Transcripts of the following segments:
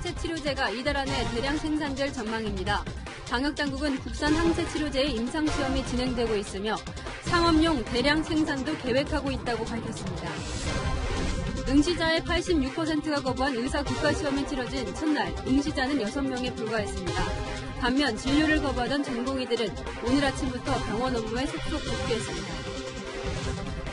항체 치료제가 이달 안에 대량 생산될 전망입니다. 방역당국은 국산 항체 치료제의 임상시험이 진행되고 있으며 상업용 대량 생산도 계획하고 있다고 밝혔습니다. 응시자의 86%가 거부한 의사 국가시험이 치러진 첫날 응시자는 6명에 불과했습니다. 반면 진료를 거부하던 전공의들은 오늘 아침부터 병원 업무에 속속 복귀했습니다.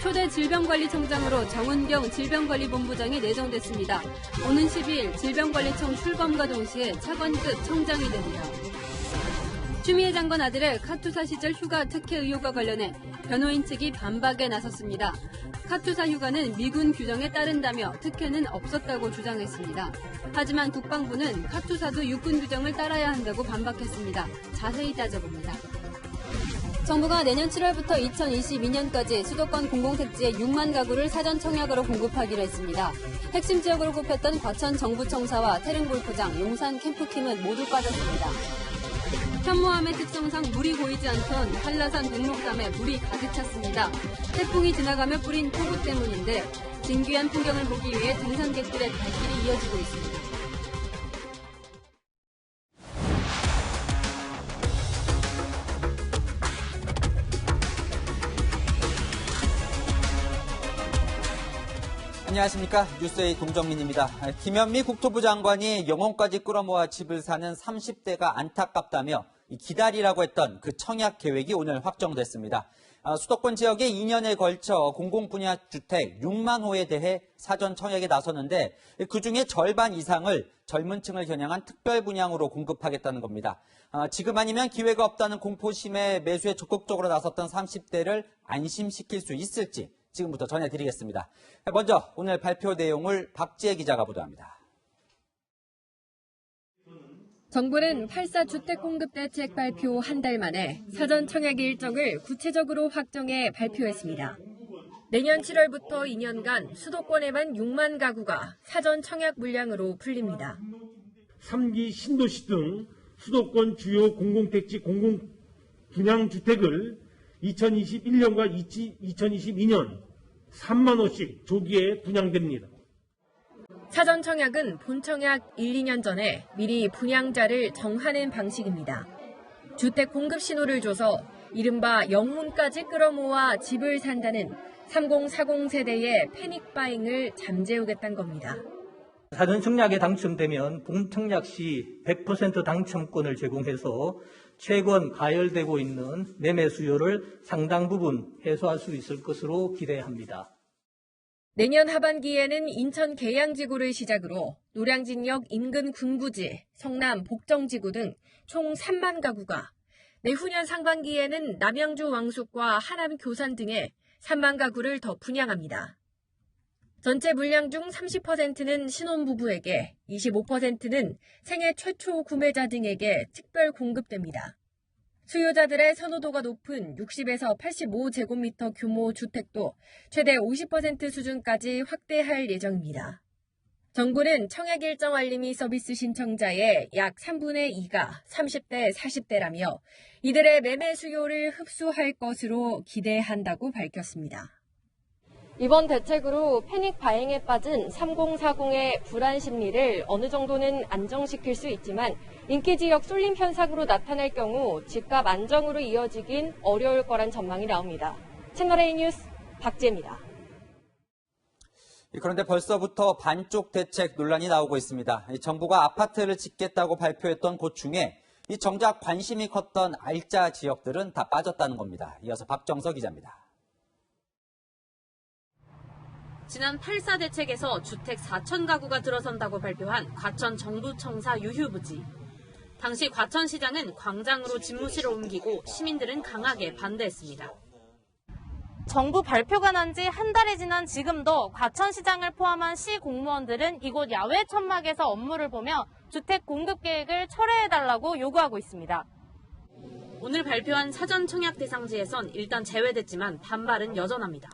초대 질병관리청장으로 정은경 질병관리본부장이 내정됐습니다. 오는 12일 질병관리청 출범과 동시에 차관급 청장이 됩니다. 추미애 장관 아들의 카투사 시절 휴가 특혜 의혹과 관련해 변호인 측이 반박에 나섰습니다. 카투사 휴가는 미군 규정에 따른다며 특혜는 없었다고 주장했습니다. 하지만 국방부는 카투사도 육군 규정을 따라야 한다고 반박했습니다. 자세히 따져봅니다. 정부가 내년 7월부터 2022년까지 수도권 공공택지에 6만 가구를 사전 청약으로 공급하기로 했습니다. 핵심 지역으로 꼽혔던 과천 정부청사와 태릉골프장, 용산 캠프킴은 모두 빠졌습니다. 현무암의 특성상 물이 고이지 않던 한라산 백록담에 물이 가득 찼습니다. 태풍이 지나가며 뿌린 폭우 때문인데 진귀한 풍경을 보기 위해 등산객들의 발길이 이어지고 있습니다. 안녕하십니까. 뉴스의 동정민입니다. 김현미 국토부 장관이 영혼까지 끌어모아 집을 사는 30대가 안타깝다며 기다리라고 했던 그 청약 계획이 오늘 확정됐습니다. 수도권 지역에 2년에 걸쳐 공공분야 주택 6만 호에 대해 사전 청약에 나서는데 그중에 절반 이상을 젊은 층을 겨냥한 특별 분양으로 공급하겠다는 겁니다. 지금 아니면 기회가 없다는 공포심에 매수에 적극적으로 나섰던 30대를 안심시킬 수 있을지 지금부터 전해드리겠습니다. 먼저 오늘 발표 내용을 박지혜 기자가 보도합니다. 정부는 8사 주택공급대책 발표 한 달 만에 사전 청약 일정을 구체적으로 확정해 발표했습니다. 내년 7월부터 2년간 수도권에만 6만 가구가 사전 청약 물량으로 풀립니다. 3기 신도시 등 수도권 주요 공공택지 공공분양주택을 2021년과 2022년 3만 호씩 조기에 분양됩니다. 사전 청약은 본 청약 1, 2년 전에 미리 분양자를 정하는 방식입니다. 주택 공급 신호를 줘서 이른바 영혼까지 끌어모아 집을 산다는 3040 세대의 패닉바잉을 잠재우겠다는 겁니다. 사전 청약에 당첨되면 본 청약 시 100% 당첨권을 제공해서 최근 가열되고 있는 매매 수요를 상당 부분 해소할 수 있을 것으로 기대합니다. 내년 하반기에는 인천 계양지구를 시작으로 노량진역 인근 군부지, 성남 복정지구 등 총 3만 가구가, 내후년 상반기에는 남양주 왕숙과 하남 교산 등에 3만 가구를 더 분양합니다. 전체 물량 중 30%는 신혼부부에게, 25%는 생애 최초 구매자 등에게 특별 공급됩니다. 수요자들의 선호도가 높은 60에서 85제곱미터 규모 주택도 최대 50% 수준까지 확대할 예정입니다. 정부는 청약 일정 알림이 서비스 신청자의 약 3분의 2가 30대, 40대라며 이들의 매매 수요를 흡수할 것으로 기대한다고 밝혔습니다. 이번 대책으로 패닉 바잉에 빠진 3040의 불안 심리를 어느 정도는 안정시킬 수 있지만 인기 지역 쏠림 현상으로 나타날 경우 집값 안정으로 이어지긴 어려울 거란 전망이 나옵니다. 채널A 뉴스 박지혜입니다. 그런데 벌써부터 반쪽 대책 논란이 나오고 있습니다. 정부가 아파트를 짓겠다고 발표했던 곳 중에 정작 관심이 컸던 알짜 지역들은 다 빠졌다는 겁니다. 이어서 박정서 기자입니다. 지난 8사 대책에서 주택 4천 가구가 들어선다고 발표한 과천 정부청사 유휴부지. 당시 과천시장은 광장으로 집무실을 옮기고 시민들은 강하게 반대했습니다. 정부 발표가 난 지 한 달이 지난 지금도 과천시장을 포함한 시 공무원들은 이곳 야외 천막에서 업무를 보며 주택 공급 계획을 철회해달라고 요구하고 있습니다. 오늘 발표한 사전 청약 대상지에선 일단 제외됐지만 반발은 여전합니다.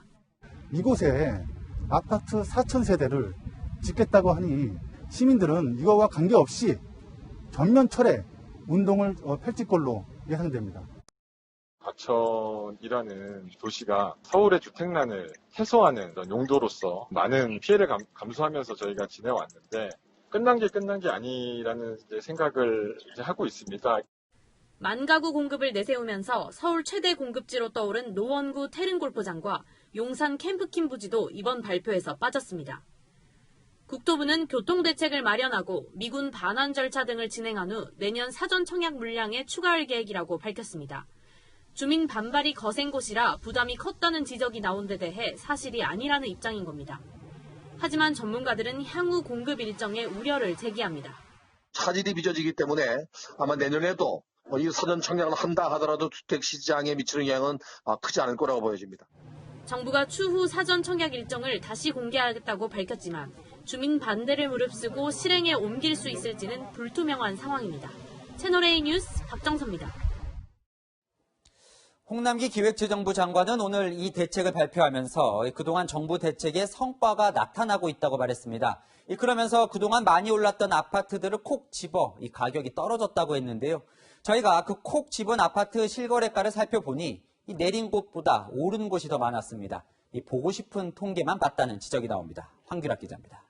이곳에 아파트 4천 세대를 짓겠다고 하니 시민들은 이거와 관계없이 전면 철회 운동을 펼칠 걸로 예상됩니다. 과천이라는 도시가 서울의 주택난을 해소하는 용도로서 많은 피해를 감수하면서 저희가 지내왔는데 끝난 게 아니라는 이제 생각을 이제 하고 있습니다. 만가구 공급을 내세우면서 서울 최대 공급지로 떠오른 노원구 태릉골프장과 용산 캠프킴 부지도 이번 발표에서 빠졌습니다. 국토부는 교통대책을 마련하고 미군 반환 절차 등을 진행한 후 내년 사전 청약 물량에 추가할 계획이라고 밝혔습니다. 주민 반발이 거센 곳이라 부담이 컸다는 지적이 나온 데 대해 사실이 아니라는 입장인 겁니다. 하지만 전문가들은 향후 공급 일정에 우려를 제기합니다. 차질이 빚어지기 때문에 아마 내년에도 이 사전 청약을 한다 하더라도 주택 시장에 미치는 영향은 크지 않을 거라고 보여집니다. 정부가 추후 사전 청약 일정을 다시 공개하겠다고 밝혔지만 주민 반대를 무릅쓰고 실행에 옮길 수 있을지는 불투명한 상황입니다. 채널A 뉴스 박정서입니다. 홍남기 기획재정부 장관은 오늘 이 대책을 발표하면서 그동안 정부 대책의 성과가 나타나고 있다고 말했습니다. 그러면서 그동안 많이 올랐던 아파트들을 콕 집어 이 가격이 떨어졌다고 했는데요. 저희가 그 콕 집은 아파트 실거래가를 살펴보니 이 내린 곳보다 오른 곳이 더 많았습니다. 이 보고 싶은 통계만 봤다는 지적이 나옵니다. 황규락 기자입니다.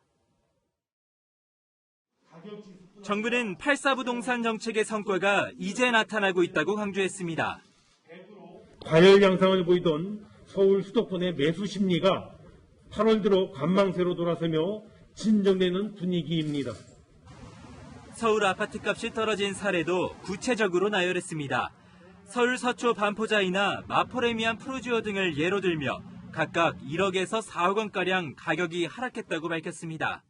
정부는 8.4부동산 정책의 성과가 이제 나타나고 있다고 강조했습니다. 과열 양상을 보이던 서울 수도권의 매수 심리가 8월 들어 관망세로 돌아서며 진정되는 분위기입니다. 서울 아파트값이 떨어진 사례도 구체적으로 나열했습니다. 서울 서초 반포자이나 마포레미안 프루지오 등을 예로 들며 각각 1억에서 4억 원가량 가격이 하락했다고 밝혔습니다.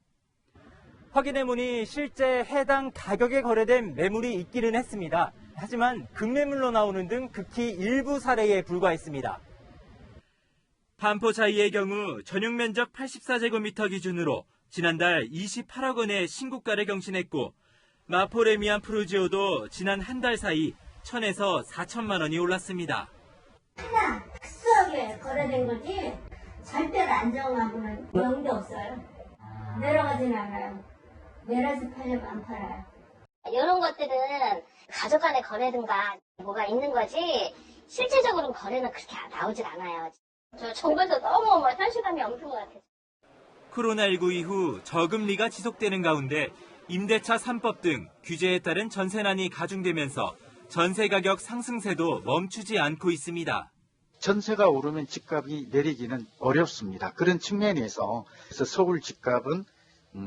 확인해보니 실제 해당 가격에 거래된 매물이 있기는 했습니다. 하지만 급매물로 나오는 등 극히 일부 사례에 불과했습니다. 반포자이의 경우 전용 면적 84제곱미터 기준으로 지난달 28억 원의 신고가를 경신했고 마포레미안 프루지오도 지난 한 달 사이 1,000에서 4천만 원이 올랐습니다. 하나 특수하게 거래된 거지 절대로 안정하고는 영도 없어요. 내려가진 않아요. 내려서 팔려면 안 팔아요. 이런 것들은 가족 간의 거래든가 뭐가 있는 거지 실질적으로 거래는 그렇게 나오질 않아요. 저 정부에서 너무 현실감이 없는 것 같아요. 코로나19 이후 저금리가 지속되는 가운데 임대차 3법 등 규제에 따른 전세난이 가중되면서 전세 가격 상승세도 멈추지 않고 있습니다. 전세가 오르면 집값이 내리기는 어렵습니다. 그런 측면에서 서울 집값은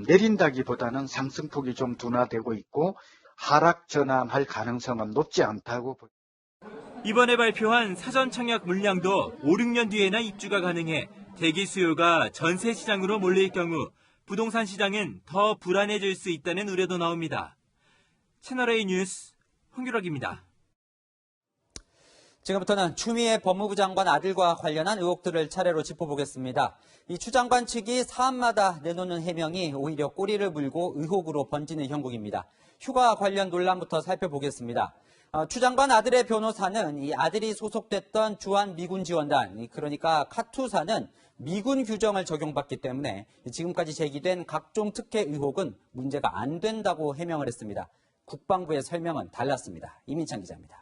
내린다기보다는 상승폭이 좀 둔화되고 있고 하락 전환할 가능성은 높지 않다고 봅니다. 이번에 발표한 사전 청약 물량도 5, 6년 뒤에나 입주가 가능해 대기 수요가 전세 시장으로 몰릴 경우 부동산 시장은 더 불안해질 수 있다는 우려도 나옵니다. 채널A 뉴스 홍규락입니다. 지금부터는 추미애 법무부 장관 아들과 관련한 의혹들을 차례로 짚어보겠습니다. 이 추 장관 측이 사안마다 내놓는 해명이 오히려 꼬리를 물고 의혹으로 번지는 형국입니다. 휴가 관련 논란부터 살펴보겠습니다. 추 장관 아들의 변호사는 이 아들이 소속됐던 주한미군지원단, 그러니까 카투사는 미군 규정을 적용받기 때문에 지금까지 제기된 각종 특혜 의혹은 문제가 안 된다고 해명을 했습니다. 국방부의 설명은 달랐습니다. 이민찬 기자입니다.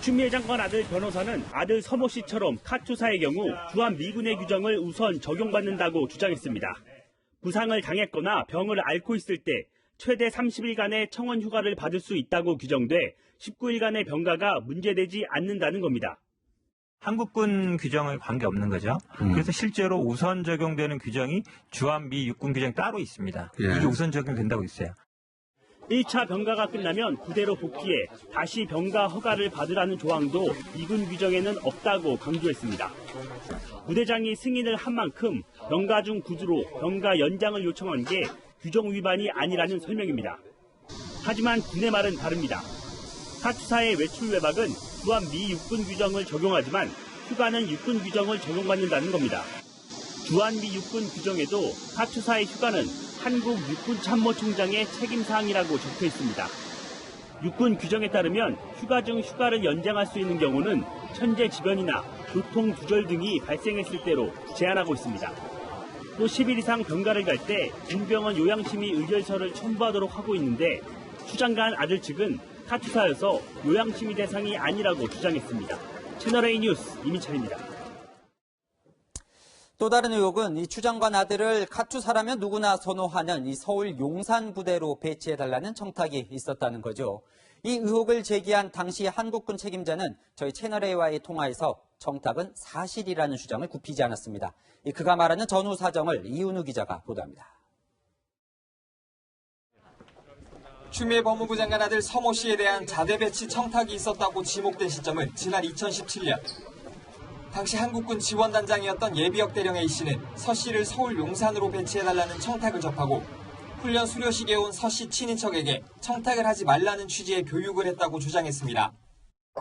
추미애 장관 아들 변호사는 아들 서모 씨처럼 카투사의 경우 주한미군의 규정을 우선 적용받는다고 주장했습니다. 부상을 당했거나 병을 앓고 있을 때 최대 30일간의 청원 휴가를 받을 수 있다고 규정돼 19일간의 병가가 문제되지 않는다는 겁니다. 한국군 규정은 관계없는 거죠. 그래서 실제로 우선 적용되는 규정이 주한미 육군 규정이 따로 있습니다. 이게 우선 적용된다고 있어요. 1차 병가가 끝나면 부대로 복귀해 다시 병가 허가를 받으라는 조항도 미군 규정에는 없다고 강조했습니다. 부대장이 승인을 한 만큼 병가 중 구주로 병가 연장을 요청한 게 규정 위반이 아니라는 설명입니다. 하지만 군의 말은 다릅니다. 카투사의 외출 외박은 주한미 육군 규정을 적용하지만 휴가는 육군 규정을 적용받는다는 겁니다. 주한미 육군 규정에도 카투사의 휴가는 한국 육군참모총장의 책임사항이라고 적혀 있습니다. 육군 규정에 따르면 휴가 중 휴가를 연장할 수 있는 경우는 천재지변이나 교통두절 등이 발생했을 때로 제한하고 있습니다. 또 10일 이상 병가를 갈 때 군병원 요양심의 의결서를 첨부하도록 하고 있는데 추 장관 아들 측은 카투사여서 요양심의 대상이 아니라고 주장했습니다. 채널A 뉴스 이민찬입니다. 또 다른 의혹은 이 추 장관 아들을 카투사라면 누구나 선호하는 이 서울 용산 부대로 배치해달라는 청탁이 있었다는 거죠. 이 의혹을 제기한 당시 한국군 책임자는 저희 채널A와의 통화에서 청탁은 사실이라는 주장을 굽히지 않았습니다. 그가 말하는 전후 사정을 이은우 기자가 보도합니다. 추미애 법무부 장관 아들 서모 씨에 대한 자대 배치 청탁이 있었다고 지목된 시점은 지난 2017년. 당시 한국군 지원단장이었던 예비역 대령 A씨는 서 씨를 서울 용산으로 배치해달라는 청탁을 접하고 훈련 수료식에 온 서 씨 친인척에게 청탁을 하지 말라는 취지의 교육을 했다고 주장했습니다.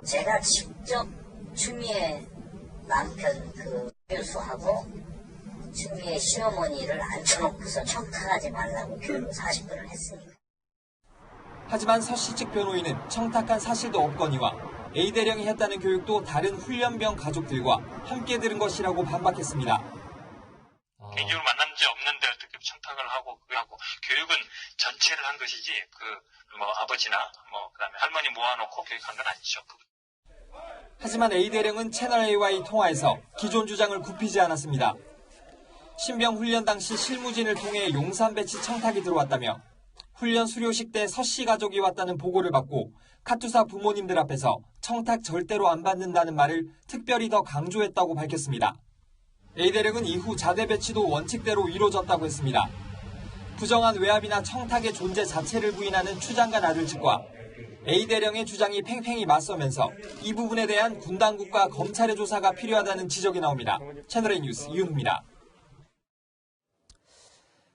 제가 직접 추미애 남편 교수하고 추미애 시어머니를 앉혀놓고서 청탁하지 말라고 교육 40분을 했으니까. 하지만 서 씨 측 변호인은 청탁한 사실도 없거니와 A 대령이 했다는 교육도 다른 훈련병 가족들과 함께 들은 것이라고 반박했습니다. 개인적으로 만난 적 없는데 어떻게 청탁을 하고 교육은 전체를 한 것이지 아버지나 그다음에 할머니 모아놓고 교육한 건 아니죠. 하지만 A 대령은 채널A와의 통화에서 기존 주장을 굽히지 않았습니다. 신병 훈련 당시 실무진을 통해 용산 배치 청탁이 들어왔다며 훈련 수료식 때 서 씨 가족이 왔다는 보고를 받고 카투사 부모님들 앞에서 청탁 절대로 안 받는다는 말을 특별히 더 강조했다고 밝혔습니다. A 대령은 이후 자대 배치도 원칙대로 이루어졌다고 했습니다. 부정한 외압이나 청탁의 존재 자체를 부인하는 추 장관 아들 측과 A 대령의 주장이 팽팽히 맞서면서 이 부분에 대한 군 당국과 검찰의 조사가 필요하다는 지적이 나옵니다. 채널A 뉴스 이은우입니다.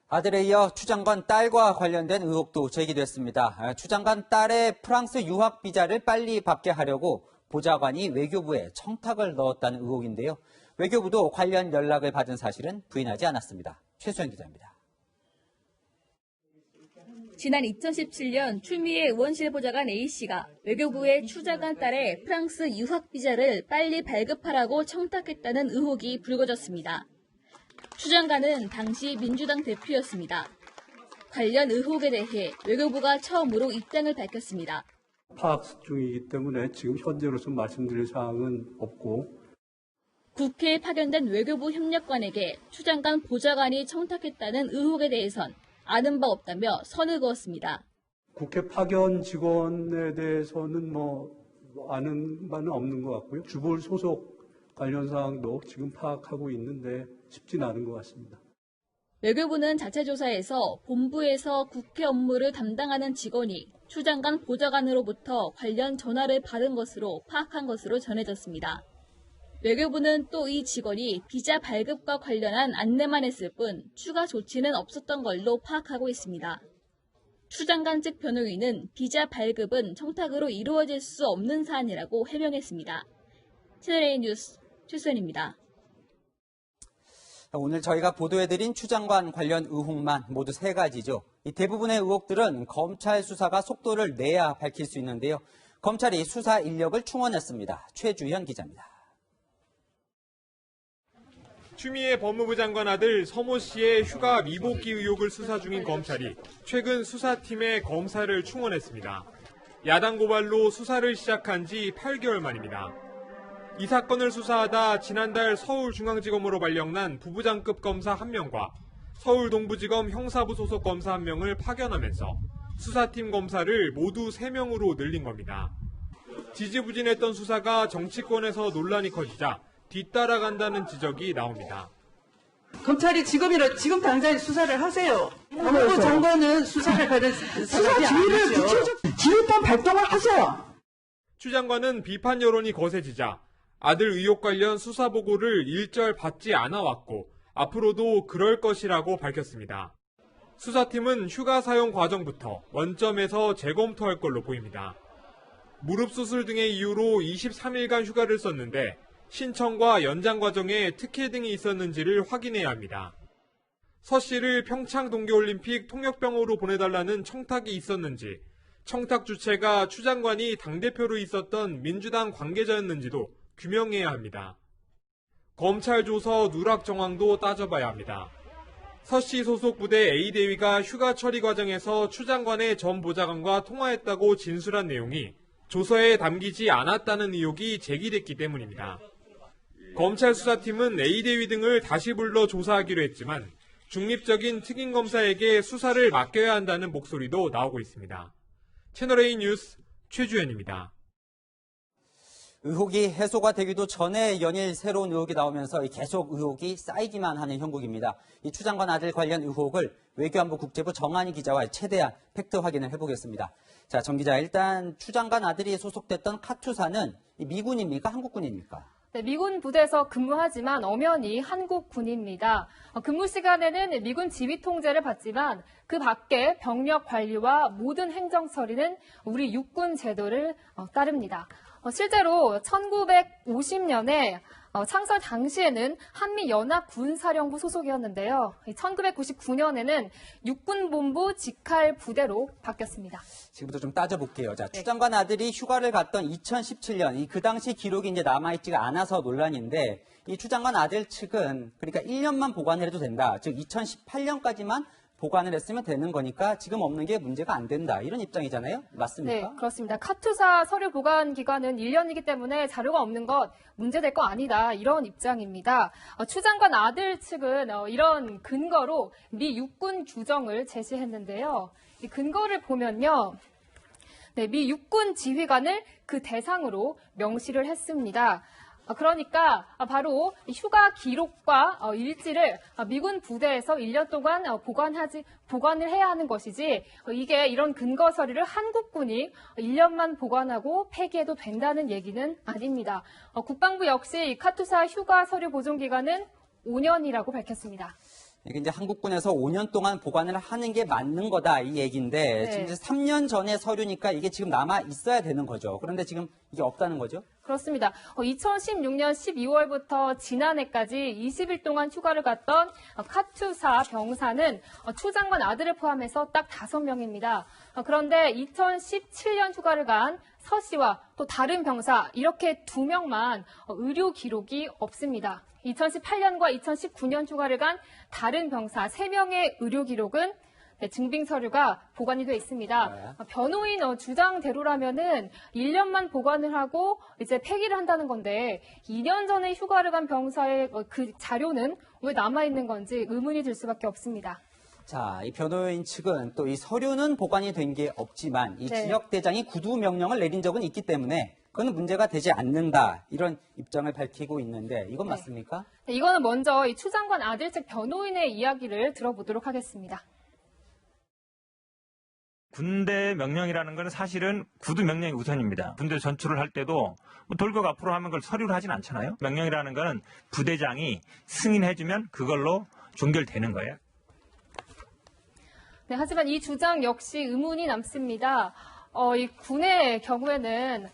아들에 이어 추 장관 딸과 관련된 의혹도 제기됐습니다. 추 장관 딸의 프랑스 유학 비자를 빨리 받게 하려고 보좌관이 외교부에 청탁을 넣었다는 의혹인데요. 외교부도 관련 연락을 받은 사실은 부인하지 않았습니다. 최수연 기자입니다. 지난 2017년 추미애 의원실 보좌관 A씨가 외교부에 추 장관 딸의 프랑스 유학 비자를 빨리 발급하라고 청탁했다는 의혹이 불거졌습니다. 추 장관은 당시 민주당 대표였습니다. 관련 의혹에 대해 외교부가 처음으로 입장을 밝혔습니다. 파악 중이기 때문에 지금 현재로서 말씀드릴 사항은 없고 국회에 파견된 외교부 협력관에게 추 장관 보좌관이 청탁했다는 의혹에 대해선 아는 바 없다며 선을 그었습니다. 국회 파견 직원에 대해서는 아는 바는 없는 것 같고요. 주볼 소속 관련 사항도 지금 파악하고 있는데 쉽진 않은 것 같습니다. 외교부는 자체 조사에서 본부에서 국회 업무를 담당하는 직원이 추 장관 보좌관으로부터 관련 전화를 받은 것으로 파악한 것으로 전해졌습니다. 외교부는 또 이 직원이 비자 발급과 관련한 안내만 했을 뿐 추가 조치는 없었던 걸로 파악하고 있습니다. 추 장관 측 변호인은 비자 발급은 청탁으로 이루어질 수 없는 사안이라고 해명했습니다. 채널A 뉴스 최수연입니다. 오늘 저희가 보도해드린 추 장관 관련 의혹만 모두 3가지죠. 이 대부분의 의혹들은 검찰 수사가 속도를 내야 밝힐 수 있는데요. 검찰이 수사 인력을 충원했습니다. 최주현 기자입니다. 추미애 법무부 장관 아들 서모 씨의 휴가 미복귀 의혹을 수사 중인 검찰이 최근 수사팀에 검사를 충원했습니다. 야당 고발로 수사를 시작한 지 8개월 만입니다. 이 사건을 수사하다 지난달 서울중앙지검으로 발령난 부부장급 검사 1명과 서울 동부지검 형사부 소속 검사 1명을 파견하면서 수사팀 검사를 모두 3명으로 늘린 겁니다. 지지부진했던 수사가 정치권에서 논란이 커지자 뒤따라간다는 지적이 나옵니다. 검찰이 지금 당장 수사를 하세요. 법무부 장관은 수사를 받은 사람이 아니죠. 지휘권 발동을 하세요. 추 장관은 비판 여론이 거세지자 아들 의혹 관련 수사 보고를 일절 받지 않아 왔고 앞으로도 그럴 것이라고 밝혔습니다. 수사팀은 휴가 사용 과정부터 원점에서 재검토할 걸로 보입니다. 무릎 수술 등의 이유로 23일간 휴가를 썼는데 신청과 연장 과정에 특혜 등이 있었는지를 확인해야 합니다. 서 씨를 평창 동계올림픽 통역병으로 보내달라는 청탁이 있었는지, 청탁 주체가 추 장관이 당대표로 있었던 민주당 관계자였는지도 규명해야 합니다. 검찰 조서 누락 정황도 따져봐야 합니다. 서 씨 소속 부대 A대위가 휴가 처리 과정에서 추 장관의 전 보좌관과 통화했다고 진술한 내용이 조서에 담기지 않았다는 의혹이 제기됐기 때문입니다. 검찰 수사팀은 A대위 등을 다시 불러 조사하기로 했지만 중립적인 특임검사에게 수사를 맡겨야 한다는 목소리도 나오고 있습니다. 채널A 뉴스 최주현입니다. 의혹이 해소가 되기도 전에 연일 새로운 의혹이 나오면서 계속 의혹이 쌓이기만 하는 형국입니다. 이 추 장관 아들 관련 의혹을 외교안보 국제부 정한희 기자와 최대한 팩트 확인을 해보겠습니다. 자, 정 기자, 일단 추 장관 아들이 소속됐던 카투사는 미군입니까? 한국군입니까? 네, 미군 부대에서 근무하지만 엄연히 한국군입니다. 근무 시간에는 미군 지휘 통제를 받지만 그 밖에 병력 관리와 모든 행정 처리는 우리 육군 제도를 따릅니다. 실제로 1950년에 창설 당시에는 한미연합군사령부 소속이었는데요. 1999년에는 육군본부 직할 부대로 바뀌었습니다. 지금부터 좀 따져볼게요. 자, 추 장관 아들이 휴가를 갔던 2017년, 그 당시 기록이 이제 남아있지가 않아서 논란인데, 이 추 장관 아들 측은 그러니까 1년만 보관을 해도 된다. 즉 2018년까지만 보관을 했으면 되는 거니까 지금 없는 게 문제가 안 된다. 이런 입장이잖아요. 맞습니까? 네, 그렇습니다. 카투사 서류 보관 기간은 1년이기 때문에 자료가 없는 것 문제될 거 아니다. 이런 입장입니다. 추 장관 아들 측은 이런 근거로 미 육군 규정을 제시했는데요. 이 근거를 보면요. 네, 미 육군 지휘관을 그 대상으로 명시를 했습니다. 그러니까 바로 휴가 기록과 일지를 미군 부대에서 1년 동안 보관을 해야 하는 것이지 이게 이런 근거 서류를 한국군이 1년만 보관하고 폐기해도 된다는 얘기는 아닙니다. 국방부 역시 이 카투사 휴가 서류 보존 기간은 5년이라고 밝혔습니다. 이게 이제 한국군에서 5년 동안 보관을 하는 게 맞는 거다 이 얘기인데 네. 지금 이제 3년 전의 서류니까 이게 지금 남아 있어야 되는 거죠. 그런데 지금 이게 없다는 거죠? 그렇습니다. 2016년 12월부터 지난해까지 20일 동안 휴가를 갔던 카투사 병사는 추 장관 아들을 포함해서 딱 5명입니다. 그런데 2017년 휴가를 간 서 씨와 또 다른 병사 이렇게 2명만 의료 기록이 없습니다. 2018년과 2019년 휴가를 간 다른 병사 3명의 의료 기록은 증빙 서류가 보관이 되어 있습니다. 변호인 주장대로라면은 1년만 보관을 하고 이제 폐기를 한다는 건데 2년 전에 휴가를 간 병사의 그 자료는 왜 남아있는 건지 의문이 들 수밖에 없습니다. 자, 이 변호인 측은 또 이 서류는 보관이 된 게 없지만 이 네. 지역대장이 구두 명령을 내린 적은 있기 때문에 그건 문제가 되지 않는다. 이런 입장을 밝히고 있는데 이건 맞습니까? 네, 이거는 먼저 이 추 장관 아들 측 변호인의 이야기를 들어보도록 하겠습니다. 군대 명령이라는 건 사실은 구두 명령이 우선입니다. 군대 전출을 할 때도 뭐 돌격 앞으로 하면 그걸 서류를 하진 않잖아요. 명령이라는 거는 부대장이 승인해주면 그걸로 종결되는 거예요. 네, 하지만 이 주장 역시 의문이 남습니다. 이 군의 경우에는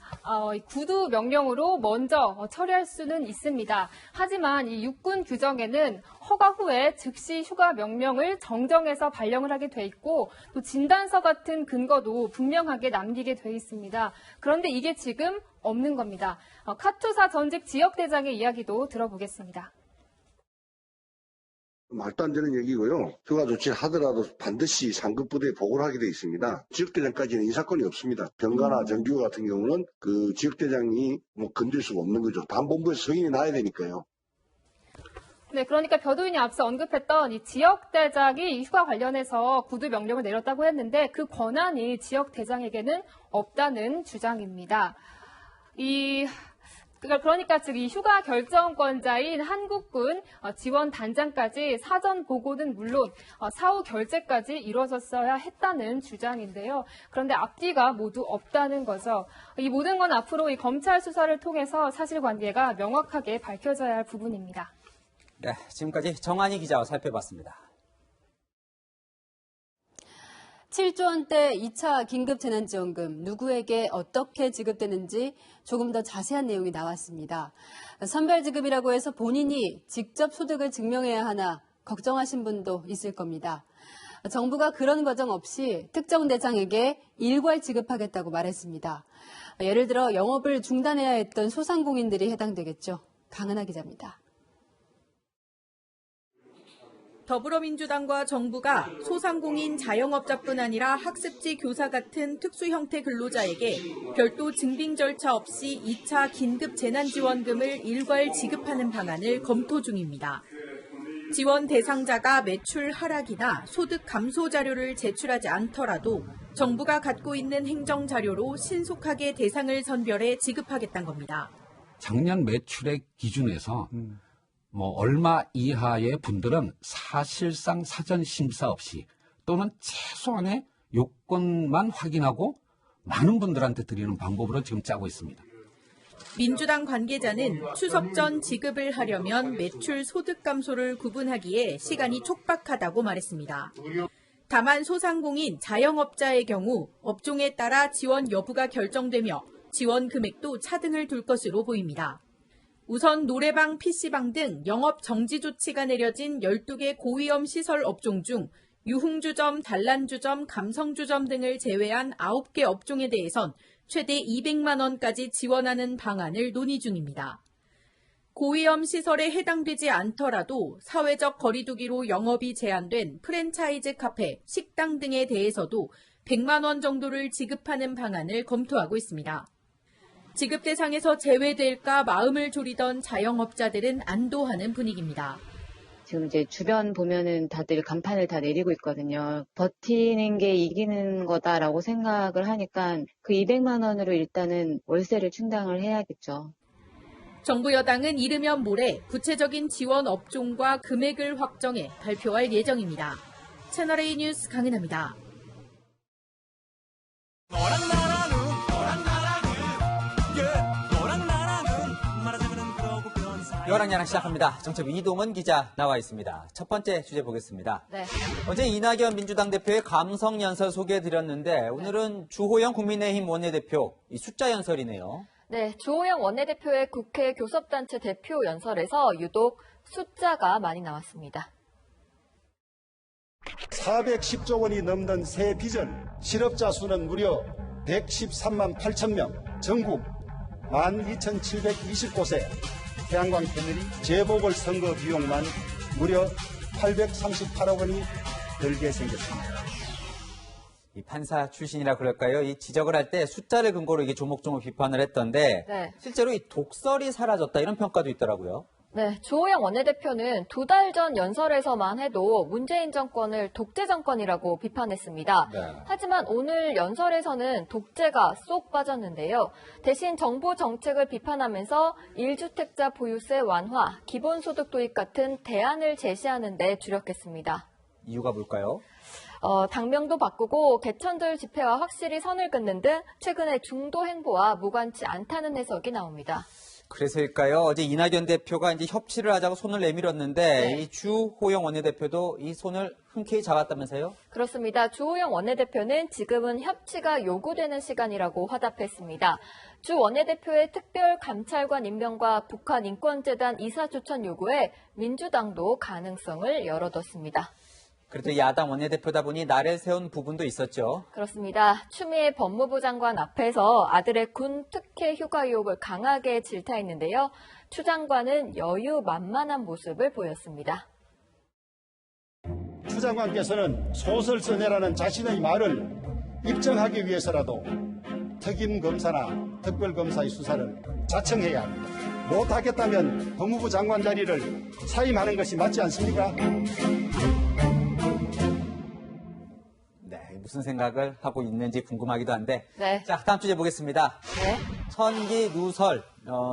이 구두 명령으로 먼저 처리할 수는 있습니다. 하지만 이 육군 규정에는 허가 후에 즉시 휴가 명령을 정정해서 발령을 하게 돼 있고 또 진단서 같은 근거도 분명하게 남기게 돼 있습니다. 그런데 이게 지금 없는 겁니다. 카투사 전직 지역대장의 이야기도 들어보겠습니다. 말도 안 되는 얘기고요. 휴가 조치를 하더라도 반드시 상급부대에 보고를 하게 되어 있습니다. 지역대장까지는 이 사건이 없습니다. 병가나 정규가 같은 경우는 그 지역대장이 건들 수가 없는 거죠. 단본부에서 승인이 나야 되니까요. 네, 그러니까 변호인이 앞서 언급했던 이 지역대장이 휴가 관련해서 구두 명령을 내렸다고 했는데 그 권한이 지역대장에게는 없다는 주장입니다. 그러니까 즉 이 휴가 결정권자인 한국군 지원 단장까지 사전 보고는 물론 사후 결재까지 이루어졌어야 했다는 주장인데요. 그런데 앞뒤가 모두 없다는 거죠. 이 모든 건 앞으로 이 검찰 수사를 통해서 사실관계가 명확하게 밝혀져야 할 부분입니다. 네, 지금까지 정한희 기자와 살펴봤습니다. 7조 원대 2차 긴급재난지원금 누구에게 어떻게 지급되는지 조금 더 자세한 내용이 나왔습니다. 선별지급이라고 해서 본인이 직접 소득을 증명해야 하나 걱정하신 분도 있을 겁니다. 정부가 그런 과정 없이 특정 대상에게 일괄 지급하겠다고 말했습니다. 예를 들어 영업을 중단해야 했던 소상공인들이 해당되겠죠. 강은하 기자입니다. 더불어민주당과 정부가 소상공인 자영업자뿐 아니라 학습지 교사 같은 특수 형태 근로자에게 별도 증빙 절차 없이 2차 긴급 재난지원금을 일괄 지급하는 방안을 검토 중입니다. 지원 대상자가 매출 하락이나 소득 감소 자료를 제출하지 않더라도 정부가 갖고 있는 행정 자료로 신속하게 대상을 선별해 지급하겠다는 겁니다. 작년 매출액 기준에서 얼마 이하의 분들은 사실상 사전 심사 없이 또는 최소한의 요건만 확인하고 많은 분들한테 드리는 방법으로 지금 짜고 있습니다. 민주당 관계자는 추석 전 지급을 하려면 매출 소득 감소를 구분하기에 시간이 촉박하다고 말했습니다. 다만 소상공인, 자영업자의 경우 업종에 따라 지원 여부가 결정되며 지원 금액도 차등을 둘 것으로 보입니다. 우선 노래방, PC방 등 영업 정지 조치가 내려진 12개 고위험 시설 업종 중 유흥주점, 단란주점, 감성주점 등을 제외한 9개 업종에 대해선 최대 200만 원까지 지원하는 방안을 논의 중입니다. 고위험 시설에 해당되지 않더라도 사회적 거리두기로 영업이 제한된 프랜차이즈 카페, 식당 등에 대해서도 100만 원 정도를 지급하는 방안을 검토하고 있습니다. 지급 대상에서 제외될까 마음을 졸이던 자영업자들은 안도하는 분위기입니다. 지금 이제 주변 보면은 다들 간판을 다 내리고 있거든요. 버티는 게 이기는 거다라고 생각을 하니까 그 200만 원으로 일단은 월세를 충당을 해야겠죠. 정부 여당은 이르면 모레 구체적인 지원 업종과 금액을 확정해 발표할 예정입니다. 채널A 뉴스 강은하입니다. 요랑야랑 시작합니다. 정첩 이동은 기자 나와 있습니다. 첫 번째 주제 보겠습니다. 네. 어제 이낙연 민주당 대표의 감성연설 소개해드렸는데 오늘은 주호영 국민의힘 원내대표 이 숫자 연설이네요. 네, 주호영 원내대표의 국회 교섭단체 대표 연설에서 유독 숫자가 많이 나왔습니다. 410조 원이 넘는 새 비전, 실업자 수는 무려 113만 8천 명, 전국 12,720곳에 태양광 패널이 재보궐선거 비용만 무려 838억 원이 들게 생겼습니다. 이 판사 출신이라 그럴까요? 이 지적을 할 때 숫자를 근거로 이게 조목조목 비판을 했던데 네. 실제로 이 독설이 사라졌다 이런 평가도 있더라고요. 네, 주호영 원내대표는 2달 전 연설에서만 해도 문재인 정권을 독재 정권이라고 비판했습니다. 네. 하지만 오늘 연설에서는 독재가 쏙 빠졌는데요. 대신 정부 정책을 비판하면서 1주택자 보유세 완화, 기본소득 도입 같은 대안을 제시하는 데 주력했습니다. 이유가 뭘까요? 당명도 바꾸고 개천절 집회와 확실히 선을 긋는 등 최근의 중도 행보와 무관치 않다는 해석이 나옵니다. 그래서일까요? 어제 이낙연 대표가 이제 협치를 하자고 손을 내밀었는데 네. 이 주호영 원내대표도 이 손을 흔쾌히 잡았다면서요? 그렇습니다. 주호영 원내대표는 지금은 협치가 요구되는 시간이라고 화답했습니다. 주 원내대표의 특별감찰관 임명과 북한인권재단 이사 추천 요구에 민주당도 가능성을 열어뒀습니다. 그래도 야당 원내대표다 보니 날을 세운 부분도 있었죠. 그렇습니다. 추미애 법무부 장관 앞에서 아들의 군 특혜 휴가 의혹을 강하게 질타했는데요. 추 장관은 여유만만한 모습을 보였습니다. 추 장관께서는 소설 써내라는 자신의 말을 입증하기 위해서라도 특임 검사나 특별검사의 수사를 자청해야 합니다. 못하겠다면 법무부 장관 자리를 사임하는 것이 맞지 않습니까? 무슨 생각을 하고 있는지 궁금하기도 한데. 네. 자, 다음 주제 보겠습니다. 네. 천기 누설,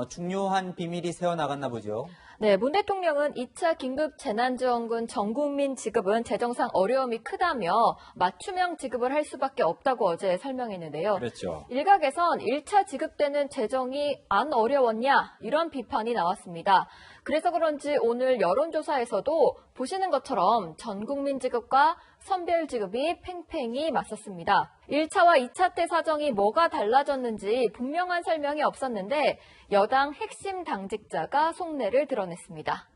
중요한 비밀이 새어나갔나 보죠. 네, 문 대통령은 2차 긴급 재난지원금 전 국민 지급은 재정상 어려움이 크다며 맞춤형 지급을 할 수밖에 없다고 어제 설명했는데요. 그렇죠. 일각에선 1차 지급 때는 재정이 안 어려웠냐 이런 비판이 나왔습니다. 그래서 그런지 오늘 여론조사에서도 보시는 것처럼 전 국민 지급과 선별 지급이 팽팽히 맞섰습니다. 1차와 2차 때 사정이 뭐가 달라졌는지 분명한 설명이 없었는데 여당 핵심 당직자가 속내를 드러냈습니다.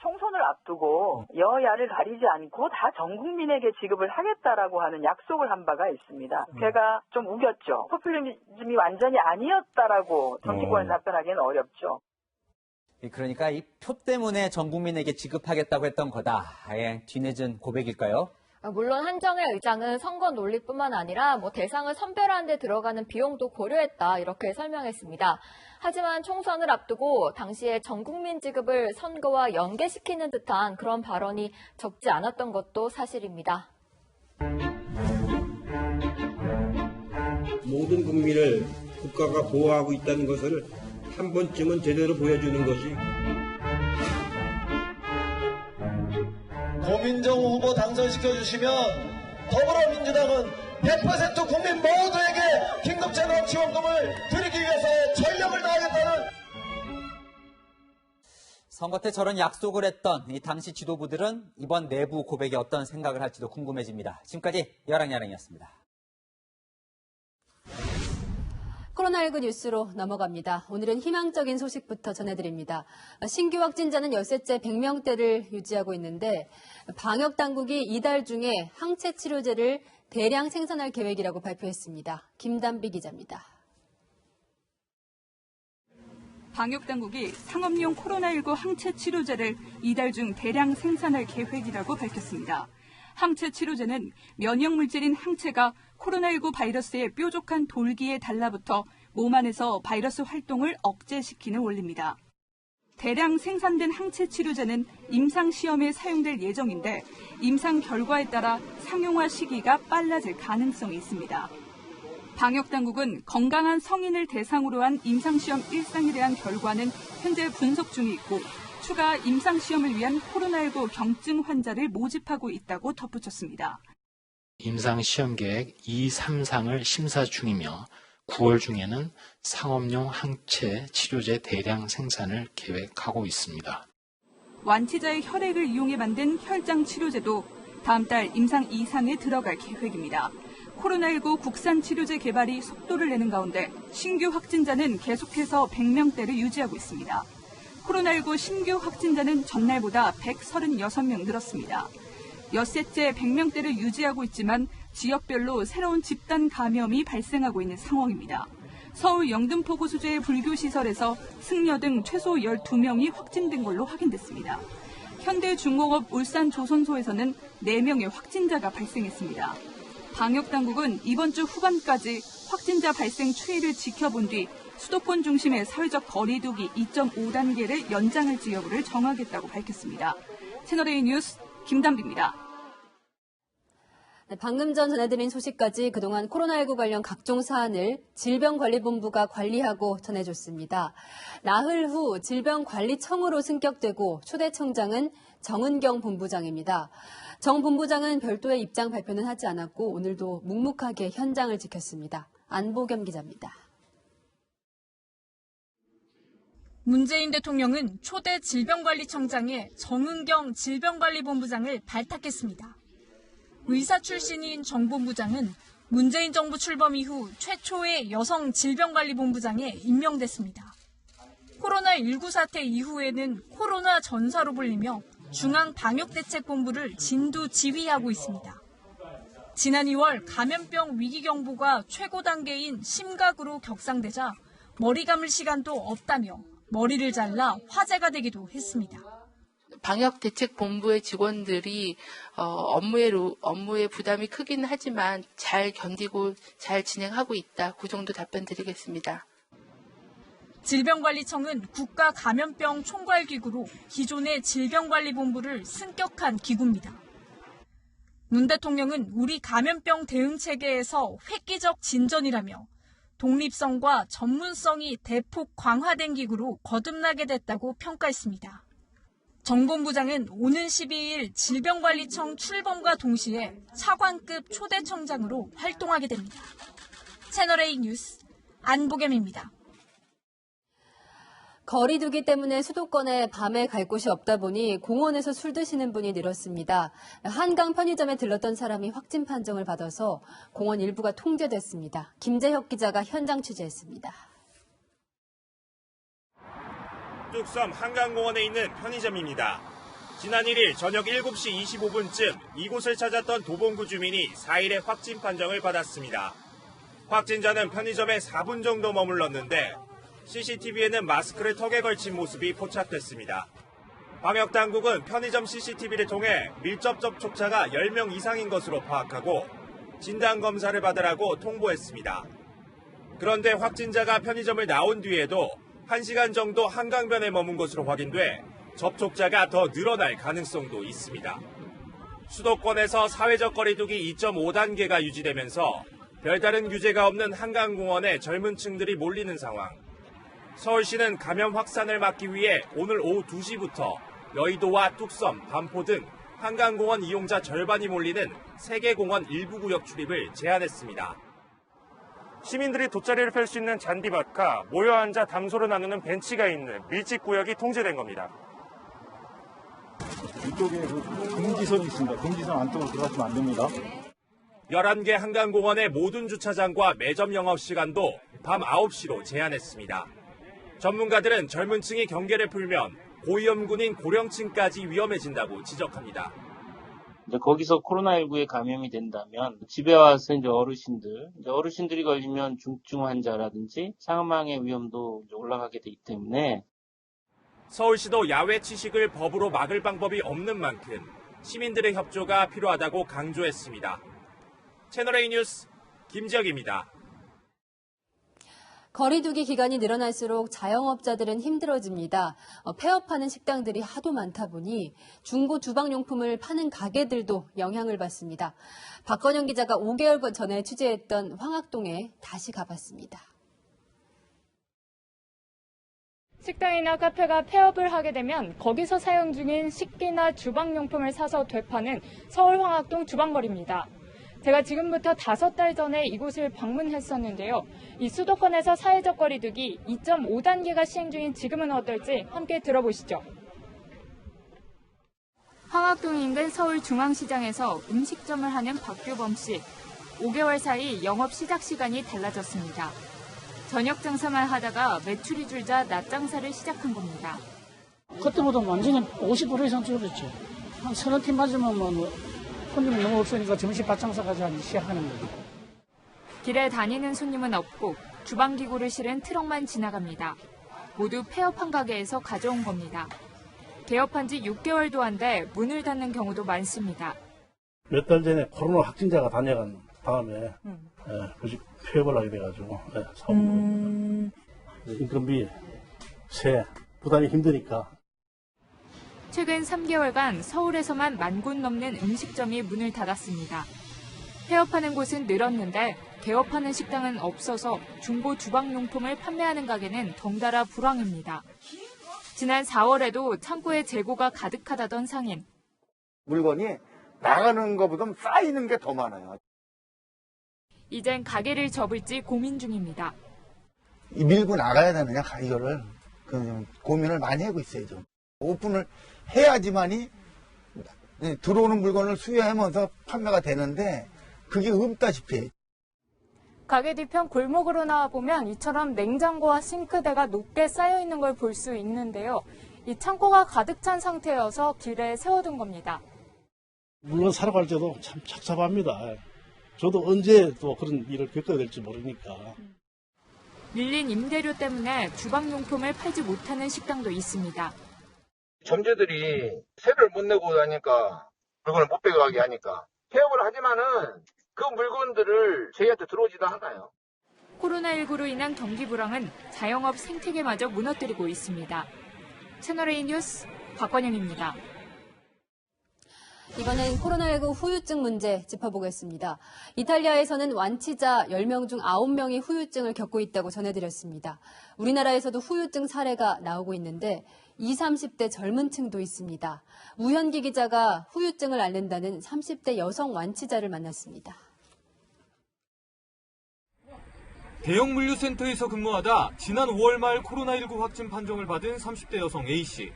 총선을 앞두고 여야를 가리지 않고 다 전 국민에게 지급을 하겠다라고 하는 약속을 한 바가 있습니다. 제가 좀 우겼죠. 포퓰리즘이 완전히 아니었다라고 정치권에서 답변하기는 어렵죠. 그러니까 이 표 때문에 전 국민에게 지급하겠다고 했던 거다. 아예 뒤늦은 고백일까요? 물론 한정혜 의장은 선거 논리뿐만 아니라 대상을 선별하는 데 들어가는 비용도 고려했다 이렇게 설명했습니다. 하지만 총선을 앞두고 당시에 전 국민 지급을 선거와 연계시키는 듯한 그런 발언이 적지 않았던 것도 사실입니다. 모든 국민을 국가가 보호하고 있다는 것을 한 번쯤은 제대로 보여주는 것이 고민정 후보 당선시켜주시면 더불어민주당은 100% 국민 모두에게 긴급재난지원금을 드리기 위해서 전력을 다하겠다는. 선거 때 저런 약속을 했던 이 당시 지도부들은 이번 내부 고백에 어떤 생각을 할지도 궁금해집니다. 지금까지 여랑야랑이었습니다. 코로나19 뉴스로 넘어갑니다. 오늘은 희망적인 소식부터 전해드립니다. 신규 확진자는 열흘째 100명대를 유지하고 있는데 방역당국이 이달 중에 항체 치료제를 대량 생산할 계획이라고 발표했습니다. 김단비 기자입니다. 방역당국이 상업용 코로나19 항체 치료제를 이달 중 대량 생산할 계획이라고 밝혔습니다. 항체 치료제는 면역물질인 항체가 코로나19 바이러스의 뾰족한 돌기에 달라붙어 몸 안에서 바이러스 활동을 억제시키는 원리입니다. 대량 생산된 항체 치료제는 임상시험에 사용될 예정인데 임상 결과에 따라 상용화 시기가 빨라질 가능성이 있습니다. 방역당국은 건강한 성인을 대상으로 한 임상시험 일상에 대한 결과는 현재 분석 중에 있고 추가 임상시험을 위한 코로나19 경증 환자를 모집하고 있다고 덧붙였습니다. 임상시험 계획 2, 3상을 심사 중이며 9월 중에는 상업용 항체 치료제 대량 생산을 계획하고 있습니다. 완치자의 혈액을 이용해 만든 혈장 치료제도 다음 달 임상 2상에 들어갈 계획입니다. 코로나19 국산 치료제 개발이 속도를 내는 가운데 신규 확진자는 계속해서 100명대를 유지하고 있습니다. 코로나19 신규 확진자는 전날보다 136명 늘었습니다. 엿새째 100명대를 유지하고 있지만 지역별로 새로운 집단 감염이 발생하고 있는 상황입니다. 서울 영등포 호수제의 불교시설에서 승려 등 최소 12명이 확진된 걸로 확인됐습니다. 현대중공업 울산조선소에서는 4명의 확진자가 발생했습니다. 방역당국은 이번 주 후반까지 확진자 발생 추이를 지켜본 뒤 수도권 중심의 사회적 거리 두기 2.5단계를 연장할지 여부를 정하겠다고 밝혔습니다. 채널A 뉴스 김단비입니다. 네, 방금 전 전해드린 소식까지 그동안 코로나19 관련 각종 사안을 질병관리본부가 관리하고 전해줬습니다. 나흘 후 질병관리청으로 승격되고 초대청장은 정은경 본부장입니다. 정 본부장은 별도의 입장 발표는 하지 않았고 오늘도 묵묵하게 현장을 지켰습니다. 안보겸 기자입니다. 문재인 대통령은 초대 질병관리청장에 정은경 질병관리본부장을 발탁했습니다. 의사 출신인 정 본부장은 문재인 정부 출범 이후 최초의 여성 질병관리본부장에 임명됐습니다. 코로나19 사태 이후에는 코로나 전사로 불리며 중앙방역대책본부를 진두 지휘하고 있습니다. 지난 2월 감염병 위기경보가 최고 단계인 심각으로 격상되자 머리 감을 시간도 없다며 머리를 잘라 화제가 되기도 했습니다. 방역대책본부의 직원들이 업무의 부담이 크기는 하지만 잘 견디고 잘 진행하고 있다. 그 정도 답변 드리겠습니다. 질병관리청은 국가감염병 총괄기구로 기존의 질병관리본부를 승격한 기구입니다. 문 대통령은 우리 감염병 대응체계에서 획기적 진전이라며 독립성과 전문성이 대폭 강화된 기구로 거듭나게 됐다고 평가했습니다. 정 본부장은 오는 12일 질병관리청 출범과 동시에 차관급 초대청장으로 활동하게 됩니다. 채널A 뉴스 안보겸입니다. 거리 두기 때문에 수도권에 밤에 갈 곳이 없다 보니 공원에서 술 드시는 분이 늘었습니다. 한강 편의점에 들렀던 사람이 확진 판정을 받아서 공원 일부가 통제됐습니다. 김재혁 기자가 현장 취재했습니다. 뚝섬 한강공원에 있는 편의점입니다. 지난 1일 저녁 7시 25분쯤 이곳을 찾았던 도봉구 주민이 4일의 확진 판정을 받았습니다. 확진자는 편의점에 4분 정도 머물렀는데 CCTV에는 마스크를 턱에 걸친 모습이 포착됐습니다. 방역당국은 편의점 CCTV를 통해 밀접 접촉자가 10명 이상인 것으로 파악하고 진단검사를 받으라고 통보했습니다. 그런데 확진자가 편의점을 나온 뒤에도 1시간 정도 한강변에 머문 것으로 확인돼 접촉자가 더 늘어날 가능성도 있습니다. 수도권에서 사회적 거리두기 2.5단계가 유지되면서 별다른 규제가 없는 한강공원에 젊은 층들이 몰리는 상황. 서울시는 감염 확산을 막기 위해 오늘 오후 2시부터 여의도와 뚝섬, 반포 등 한강공원 이용자 절반이 몰리는 세계공원 일부 구역 출입을 제한했습니다. 시민들이 돗자리를 펼 수 있는 잔디밭과 모여 앉아 담소를 나누는 벤치가 있는 밀집 구역이 통제된 겁니다. 이쪽에 금지선이 있습니다. 금지선 안쪽으로 들어가시면 안 됩니다. 11개 한강공원의 모든 주차장과 매점 영업시간도 밤 9시로 제한했습니다. 전문가들은 젊은 층이 경계를 풀면 고위험군인 고령층까지 위험해진다고 지적합니다. 이제 거기서 코로나19에 감염이 된다면 집에 와서 이제 어르신들이 걸리면 중증 환자라든지 사망의 위험도 이제 올라가게 되기 때문에 서울시도 야외 취식을 법으로 막을 방법이 없는 만큼 시민들의 협조가 필요하다고 강조했습니다. 채널A 뉴스 김지혁입니다. 거리두기 기간이 늘어날수록 자영업자들은 힘들어집니다. 폐업하는 식당들이 하도 많다 보니 중고 주방용품을 파는 가게들도 영향을 받습니다. 박건영 기자가 5개월 전에 취재했던 황학동에 다시 가봤습니다. 식당이나 카페가 폐업을 하게 되면 거기서 사용 중인 식기나 주방용품을 사서 되파는 서울 황학동 주방거리입니다. 제가 지금부터 5달 전에 이곳을 방문했었는데요. 이 수도권에서 사회적 거리두기 2.5단계가 시행 중인 지금은 어떨지 함께 들어보시죠. 황학동 인근 서울중앙시장에서 음식점을 하는 박규범 씨. 5개월 사이 영업 시작 시간이 달라졌습니다. 저녁 장사만 하다가 매출이 줄자 낮 장사를 시작한 겁니다. 그때보다 완전히 50% 이상 줄었죠. 한 서너 팀 맞으면 손님이 너무 없으니까 점심 밭장사까지 시작하는 거죠. 길에 다니는 손님은 없고 주방기구를 실은 트럭만 지나갑니다. 모두 폐업한 가게에서 가져온 겁니다. 개업한 지 6개월도 안 돼 문을 닫는 경우도 많습니다. 몇 달 전에 코로나 확진자가 다녀간 다음에 굳이 폐업을 하게 돼가지고 사업을 인건비, 세 부담이 힘드니까. 최근 3개월간 서울에서만 10,000곳 넘는 음식점이 문을 닫았습니다. 폐업하는 곳은 늘었는데 개업하는 식당은 없어서 중고 주방용품을 판매하는 가게는 덩달아 불황입니다. 지난 4월에도 창고에 재고가 가득하다던 상인. 물건이 나가는 것보다 쌓이는 게 더 많아요. 이젠 가게를 접을지 고민 중입니다. 밀고 나가야 되느냐 이거를 고민을 많이 하고 있어요. 좀. 오픈을 해야지만이 들어오는 물건을 수요하면서 판매가 되는데 그게 없다시피 해요. 가게 뒤편 골목으로 나와보면 이처럼 냉장고와 싱크대가 높게 쌓여있는 걸 볼 수 있는데요. 이 창고가 가득 찬 상태여서 길에 세워둔 겁니다. 물건 사러 갈 때도 참 착잡합니다. 저도 언제 또 그런 일을 겪어야 될지 모르니까. 밀린 임대료 때문에 주방용품을 팔지 못하는 식당도 있습니다. 점주들이 세를 못 내고 하니까 물건을 못 빼가게 하니까 폐업을 하지만은 그 물건들을 저희한테 들어오지도 않아요. 코로나19로 인한 경기 불황은 자영업 생태계마저 무너뜨리고 있습니다. 채널A 뉴스 박건영입니다. 이번엔 코로나19 후유증 문제 짚어보겠습니다. 이탈리아에서는 완치자 10명 중 9명이 후유증을 겪고 있다고 전해드렸습니다. 우리나라에서도 후유증 사례가 나오고 있는데 20, 30대 젊은 층도 있습니다. 우현기 기자가 후유증을 앓는다는 30대 여성 완치자를 만났습니다. 대형 물류센터에서 근무하다 지난 5월 말 코로나19 확진 판정을 받은 30대 여성 A씨.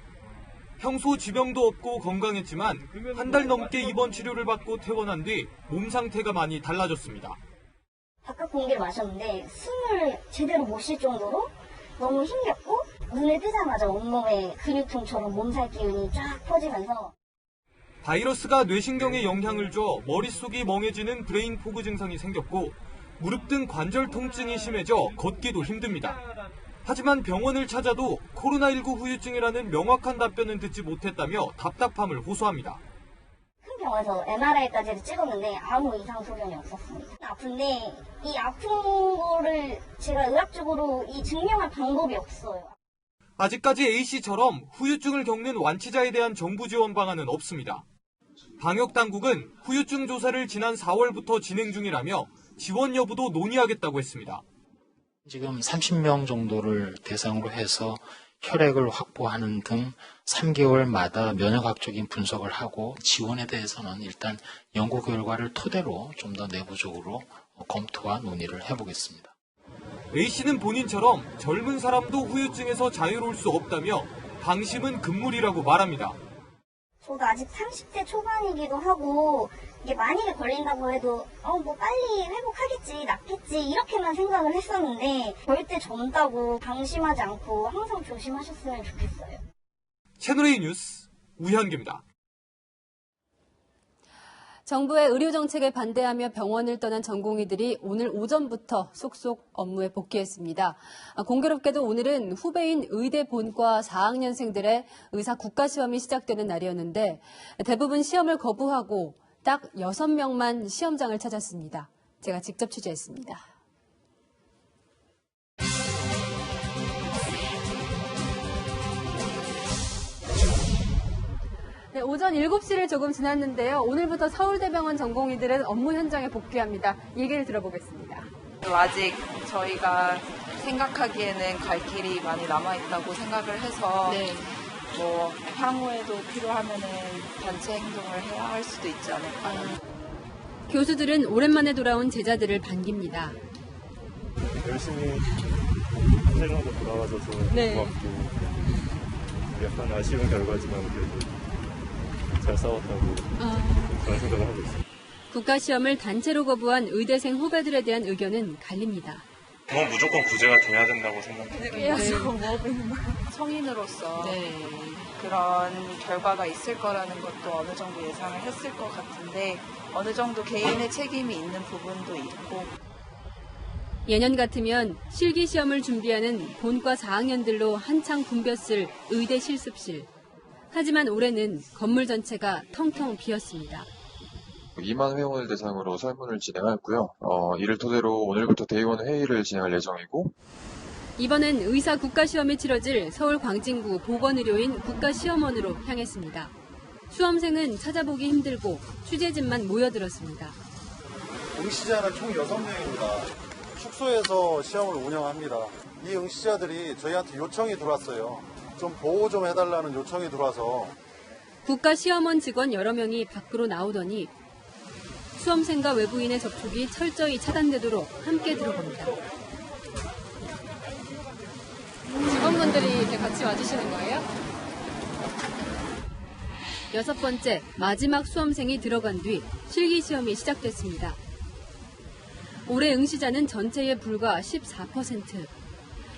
평소 지병도 없고 건강했지만 한 달 넘게 입원 치료를 받고 퇴원한 뒤 몸 상태가 많이 달라졌습니다. 바깥 공기를 마셨는데 숨을 제대로 못 쉴 정도로 너무 힘겹고 눈을 뜨자마자 온몸에 근육통처럼 몸살 기운이 쫙 퍼지면서 바이러스가 뇌신경에 영향을 줘 머릿속이 멍해지는 브레인 포그 증상이 생겼고 무릎 등 관절 통증이 심해져 걷기도 힘듭니다. 하지만 병원을 찾아도 코로나19 후유증이라는 명확한 답변은 듣지 못했다며 답답함을 호소합니다. 큰 병원에서 MRI까지도 찍었는데 아무 이상 소견이 없었습니다. 아픈데 이 아픈 거를 제가 의학적으로 증명할 방법이 없어요. 아직까지 A씨처럼 후유증을 겪는 완치자에 대한 정부 지원 방안은 없습니다. 방역당국은 후유증 조사를 지난 4월부터 진행 중이라며 지원 여부도 논의하겠다고 했습니다. 지금 30명 정도를 대상으로 해서 혈액을 확보하는 등 3개월마다 면역학적인 분석을 하고 지원에 대해서는 일단 연구 결과를 토대로 좀 더 내부적으로 검토와 논의를 해보겠습니다. A씨는 본인처럼 젊은 사람도 후유증에서 자유로울 수 없다며 방심은 금물이라고 말합니다. 저도 아직 30대 초반이기도 하고 이게 만약에 걸린다고 해도 뭐 빨리 회복하겠지, 낫겠지 이렇게만 생각을 했었는데 절대 젊다고 방심하지 않고 항상 조심하셨으면 좋겠어요. 채널A 뉴스 우현기입니다. 정부의 의료 정책에 반대하며 병원을 떠난 전공의들이 오늘 오전부터 속속 업무에 복귀했습니다. 공교롭게도 오늘은 후배인 의대 본과 4학년생들의 의사 국가시험이 시작되는 날이었는데 대부분 시험을 거부하고 딱 6명만 시험장을 찾았습니다. 제가 직접 취재했습니다. 네, 오전 7시를 조금 지났는데요. 오늘부터 서울대병원 전공의들은 업무 현장에 복귀합니다. 얘기를 들어보겠습니다. 아직 저희가 생각하기에는 갈 길이 많이 남아있다고 생각을 해서 향후에도 필요하면은 단체 행동을 해야 할 수도 있지 않을까. 교수들은 오랜만에 돌아온 제자들을 반깁니다. 열심히 학생하고 돌아와줘서 고맙고 약간 아쉬운 결과지만 그래도 잘 싸웠다고 그런 생각을 하고 있습니다. 국가시험을 단체로 거부한 의대생 후배들에 대한 의견은 갈립니다. 그건 무조건 구제가 돼야 된다고 생각해요. 성인으로서 그런 결과가 있을 거라는 것도 어느 정도 예상을 했을 것 같은데 어느 정도 개인의 책임이 있는 부분도 있고 예년 같으면 실기시험을 준비하는 본과 4학년들로 한창 붐볐을 의대 실습실. 하지만 올해는 건물 전체가 텅텅 비었습니다. 2만 회원을 대상으로 설문을 진행하였고요. 이를 토대로 오늘부터 대의원 회의를 진행할 예정이고 이번엔 의사 국가시험이 치러질 서울 광진구 보건의료인 국가시험원으로 향했습니다. 수험생은 찾아보기 힘들고 취재진만 모여들었습니다. 응시자는 총 6명입니다. 숙소에서 시험을 운영합니다. 이 응시자들이 저희한테 요청이 들어왔어요. 좀 보호 좀 해달라는 요청이 들어와서 국가시험원 직원 여러 명이 밖으로 나오더니 수험생과 외부인의 접촉이 철저히 차단되도록 함께 들어봅니다. 직원분들이 이렇게 같이 와주시는 거예요? 6번째 마지막 수험생이 들어간 뒤 실기시험이 시작됐습니다. 올해 응시자는 전체의 불과 14%.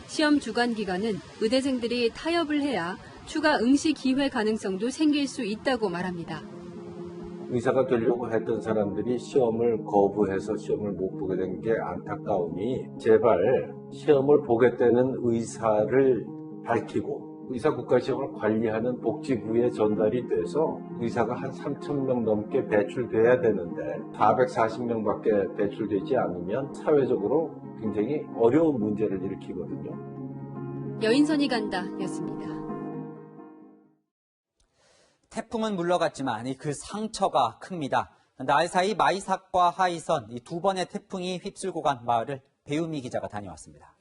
시험 주간 기간은 의대생들이 타협을 해야 추가 응시 기회 가능성도 생길 수 있다고 말합니다. 의사가 되려고 했던 사람들이 시험을 거부해서 시험을 못 보게 된 게 안타까우니 제발 시험을 보겠다는 의사를 밝히고 의사 국가시험을 관리하는 복지부에 전달이 돼서 의사가 한 3,000명 넘게 배출돼야 되는데 440명밖에 배출되지 않으면 사회적으로 굉장히 어려운 문제를 일으키거든요. 여인선이 간다 였습니다. 태풍은 물러갔지만 그 상처가 큽니다. 날 사이 마이삭과 하이선 이 두 번의 태풍이 휩쓸고 간 마을을 배우미 기자가 다녀왔습니다.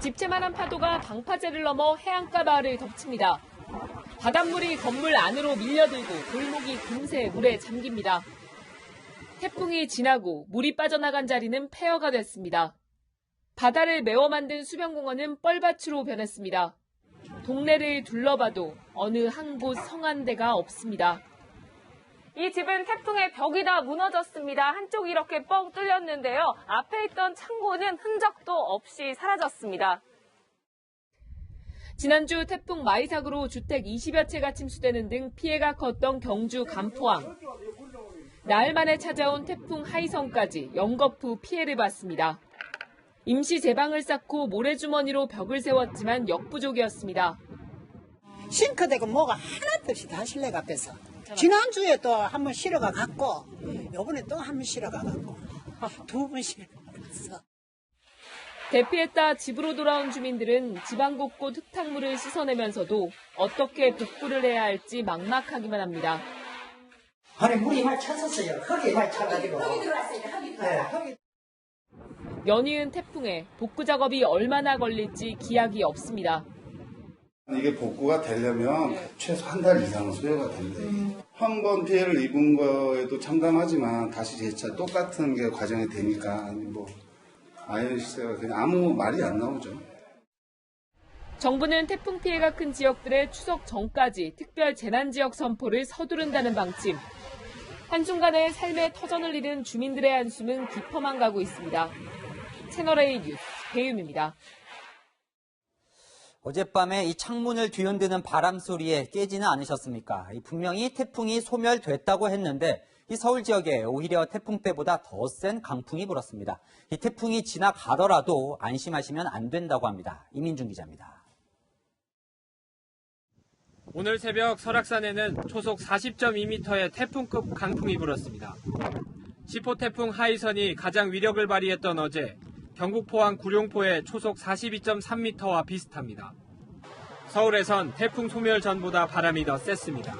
집채만한 파도가 방파제를 넘어 해안가 마을을 덮칩니다. 바닷물이 건물 안으로 밀려들고 골목이 금세 물에 잠깁니다. 태풍이 지나고 물이 빠져나간 자리는 폐허가 됐습니다. 바다를 메워 만든 수변공원은 뻘밭으로 변했습니다. 동네를 둘러봐도 어느 한 곳 성한 데가 없습니다. 이 집은 태풍의 벽이 다 무너졌습니다. 한쪽이 이렇게 뻥 뚫렸는데요. 앞에 있던 창고는 흔적도 없이 사라졌습니다. 지난주 태풍 마이삭으로 주택 20여 채가 침수되는 등 피해가 컸던 경주 간포항. 나흘 만에 찾아온 태풍 하이선까지 연거푸 피해를 봤습니다. 임시 제방을 쌓고 모래주머니로 벽을 세웠지만 역부족이었습니다. 싱크대고 뭐가 하나도 없이 다 실내가 뺐어. 지난주에 또 한 번 실어가 갔고, 요번에 또 한 번 실어가 갔고, 두 번 실어가 갔어. 대피에 따라 집으로 돌아온 주민들은 집안 곳곳 흙탕물을 씻어내면서도 어떻게 복구를 해야 할지 막막하기만 합니다. 아니, 물이 많이 찼었어요. 흙이 많이 차가지고. 흙이 들어왔어요. 흙이. 연이은 태풍에 복구 작업이 얼마나 걸릴지 기약이 없습니다. 이게 복구가 되려면 최소 한 달 이상은 소요가 된대. 한 번 피해를 입은 거에도 참담하지만 다시 재차 똑같은 게 과정이 되니까 뭐 아이언 시대가 그냥 아무 말이 안 나오죠. 정부는 태풍 피해가 큰 지역들의 추석 전까지 특별 재난지역 선포를 서두른다는 방침. 한순간에 삶의 터전을 잃은 주민들의 한숨은 깊어만 가고 있습니다. 채널A 뉴스 배윤입니다. 어젯밤에 이 창문을 뒤흔드는 바람 소리에 깨지는 않으셨습니까? 분명히 태풍이 소멸됐다고 했는데 이 서울 지역에 오히려 태풍 때보다 더 센 강풍이 불었습니다. 이 태풍이 지나가더라도 안심하시면 안 된다고 합니다. 이민준 기자입니다. 오늘 새벽 설악산에는 초속 40.2m의 태풍급 강풍이 불었습니다. 10호 태풍 하이선이 가장 위력을 발휘했던 어제 경북 포항 구룡포의 초속 42.3m와 비슷합니다. 서울에선 태풍 소멸 전보다 바람이 더 셌습니다.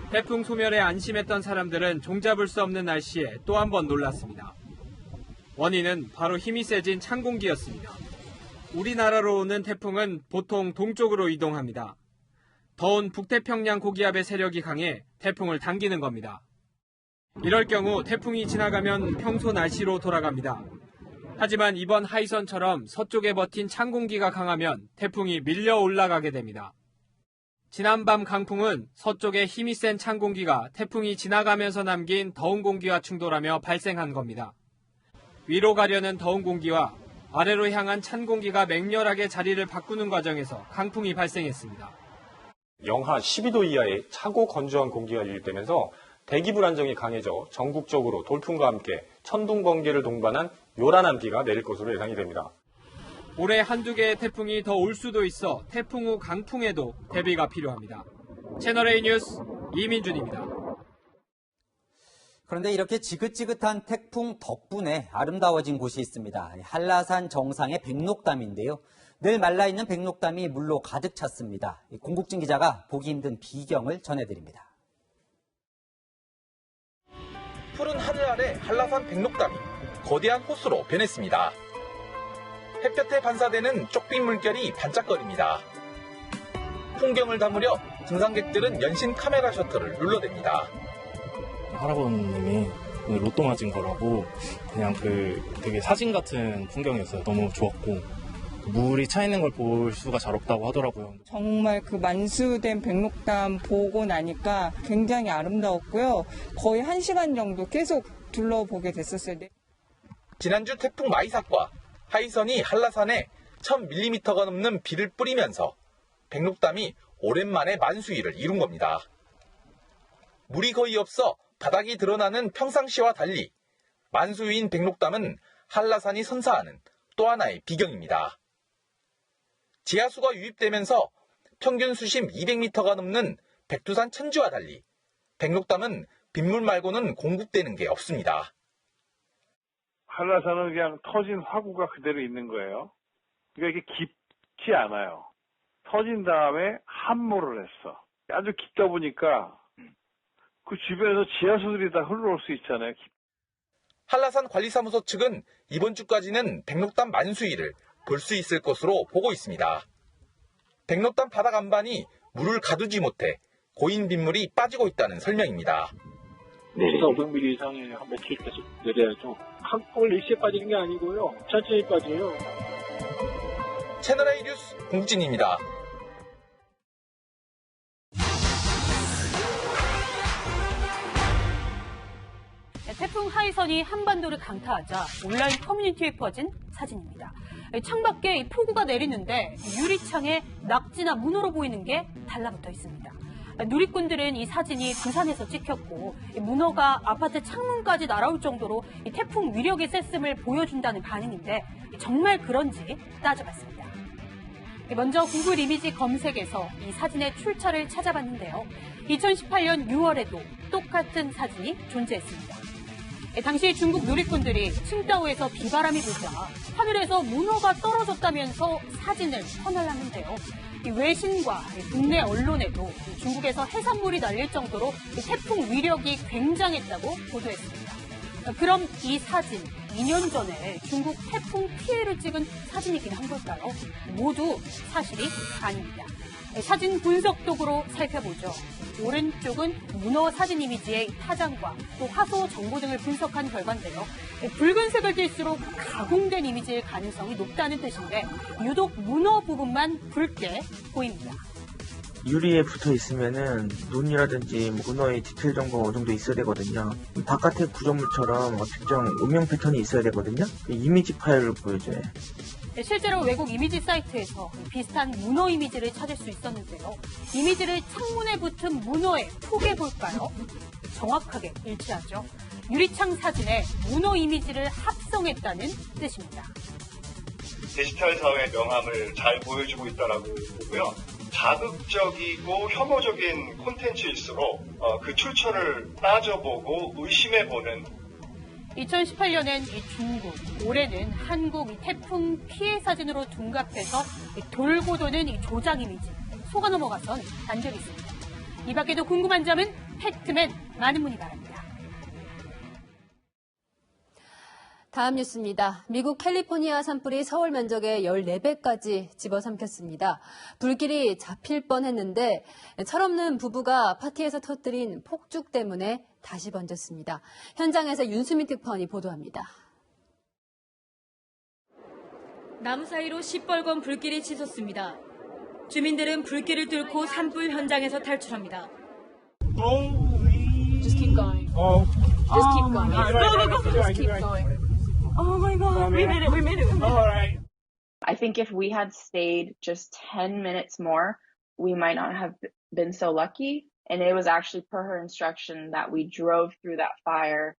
태풍 소멸에 안심했던 사람들은 종잡을 수 없는 날씨에 또 한 번 놀랐습니다. 원인은 바로 힘이 세진 찬 공기였습니다. 우리나라로 오는 태풍은 보통 동쪽으로 이동합니다. 더운 북태평양 고기압의 세력이 강해 태풍을 당기는 겁니다. 이럴 경우 태풍이 지나가면 평소 날씨로 돌아갑니다. 하지만 이번 하이선처럼 서쪽에 버틴 찬 공기가 강하면 태풍이 밀려 올라가게 됩니다. 지난밤 강풍은 서쪽에 힘이 센 찬 공기가 태풍이 지나가면서 남긴 더운 공기와 충돌하며 발생한 겁니다. 위로 가려는 더운 공기와 아래로 향한 찬 공기가 맹렬하게 자리를 바꾸는 과정에서 강풍이 발생했습니다. 영하 12도 이하의 차고 건조한 공기가 유입되면서 대기 불안정이 강해져 전국적으로 돌풍과 함께 천둥, 번개를 동반한 요란한 비가 내릴 것으로 예상이 됩니다. 올해 한두 개의 태풍이 더 올 수도 있어 태풍 후 강풍에도 대비가 필요합니다. 채널A 뉴스 이민준입니다. 그런데 이렇게 지긋지긋한 태풍 덕분에 아름다워진 곳이 있습니다. 한라산 정상의 백록담인데요. 늘 말라있는 백록담이 물로 가득 찼습니다. 공국진 기자가 보기 힘든 비경을 전해드립니다. 푸른 하늘 아래 한라산 백록담이 거대한 호수로 변했습니다. 햇볕에 반사되는 쪽빛 물결이 반짝거립니다. 풍경을 담으려 등산객들은 연신 카메라 셔터를 눌러댑니다. 할아버님이 로또 맞은 거라고 그냥 되게 사진 같은 풍경이었어요. 너무 좋았고 물이 차 있는 걸 볼 수가 잘 없다고 하더라고요. 정말 그 만수된 백록담 보고 나니까 굉장히 아름다웠고요. 거의 1시간 정도 계속 둘러보게 됐었어요. 지난주 태풍 마이삭과 하이선이 한라산에 1000mm가 넘는 비를 뿌리면서 백록담이 오랜만에 만수위를 이룬 겁니다. 물이 거의 없어 바닥이 드러나는 평상시와 달리 만수위인 백록담은 한라산이 선사하는 또 하나의 비경입니다. 지하수가 유입되면서 평균 수심 200m가 넘는 백두산 천지와 달리 백록담은 빗물 말고는 공급되는 게 없습니다. 한라산은 그냥 터진 화구가 그대로 있는 거예요. 그러니까 이게 깊지 않아요. 터진 다음에 함모를 했어. 아주 깊다 보니까 그 주변에서 지하수들이 다 흘러올 수 있잖아요. 한라산 관리사무소 측은 이번 주까지는 백록담 만수위를 볼 수 있을 것으로 보고 있습니다. 백록담 바닥 안반이 물을 가두지 못해 고인 빗물이 빠지고 있다는 설명입니다. 500mm 이상의 한 며칠 계속 내려야죠. 한꺼번에 일시에 빠지는 게 아니고요. 천천히 빠져요. 채널A 뉴스 공진입니다. 태풍 하이선이 한반도를 강타하자 온라인 커뮤니티에 퍼진 사진입니다. 창밖에 폭우가 내리는데 유리창에 낙지나 문어로 보이는 게 달라붙어 있습니다. 누리꾼들은 이 사진이 부산에서 찍혔고 문어가 아파트 창문까지 날아올 정도로 이 태풍 위력의 셌음을 보여준다는 반응인데 정말 그런지 따져봤습니다. 먼저 구글 이미지 검색에서 이 사진의 출처를 찾아봤는데요. 2018년 6월에도 똑같은 사진이 존재했습니다. 당시 중국 누리꾼들이 칭다오에서 비바람이 불자 하늘에서 문어가 떨어졌다면서 사진을 퍼날랐는데요. 외신과 국내 언론에도 중국에서 해산물이 날릴 정도로 태풍 위력이 굉장했다고 보도했습니다. 그럼 이 사진 2년 전에 중국 태풍 피해를 찍은 사진이긴 한 걸까요? 모두 사실이 아닙니다. 사진 분석 도구로 살펴보죠. 오른쪽은 문어 사진 이미지의 타장과 또 화소 정보 등을 분석한 결과인데요. 붉은색을 띨수록 가공된 이미지일 가능성이 높다는 뜻인데 유독 문어 부분만 붉게 보입니다. 유리에 붙어 있으면은 눈이라든지 문어의 디테일 정보가 어느 정도 있어야 되거든요. 바깥의 구조물처럼 특정 음영 패턴이 있어야 되거든요. 이미지 파일을 보여줘요. 실제로 외국 이미지 사이트에서 비슷한 문어 이미지를 찾을 수 있었는데요. 이미지를 창문에 붙은 문어에 포개볼까요? 정확하게 일치하죠. 유리창 사진에 문어 이미지를 합성했다는 뜻입니다. 디지털 사회의 명암을 잘 보여주고 있다라고 보고요. 자극적이고 혐오적인 콘텐츠일수록 그 출처를 따져보고 의심해보는 2018년엔 중국, 올해는 한국 태풍 피해 사진으로 둔갑해서 돌고 도는 조작 이미지, 속아 넘어가선 안 적이 있습니다. 이 밖에도 궁금한 점은 팩트맨 많은 문의 바랍니다. 다음 뉴스입니다. 미국 캘리포니아 산불이 서울 면적의 14배까지 집어삼켰습니다. 불길이 잡힐 뻔했는데 철없는 부부가 파티에서 터뜨린 폭죽 때문에 다시 번졌습니다. 현장에서 윤수민 특파원이 보도합니다. 나무 사이로 시뻘건 불길이 치솟습니다. 주민들은 불길을 뚫고 산불 현장에서 탈출합니다. Just keep going. Just keep going. Just keep going. Oh my God, we made it, we made it. All right. I think if we had stayed just 10 minutes more, we might not have been so lucky. And it was actually per her instruction that we drove through that fire.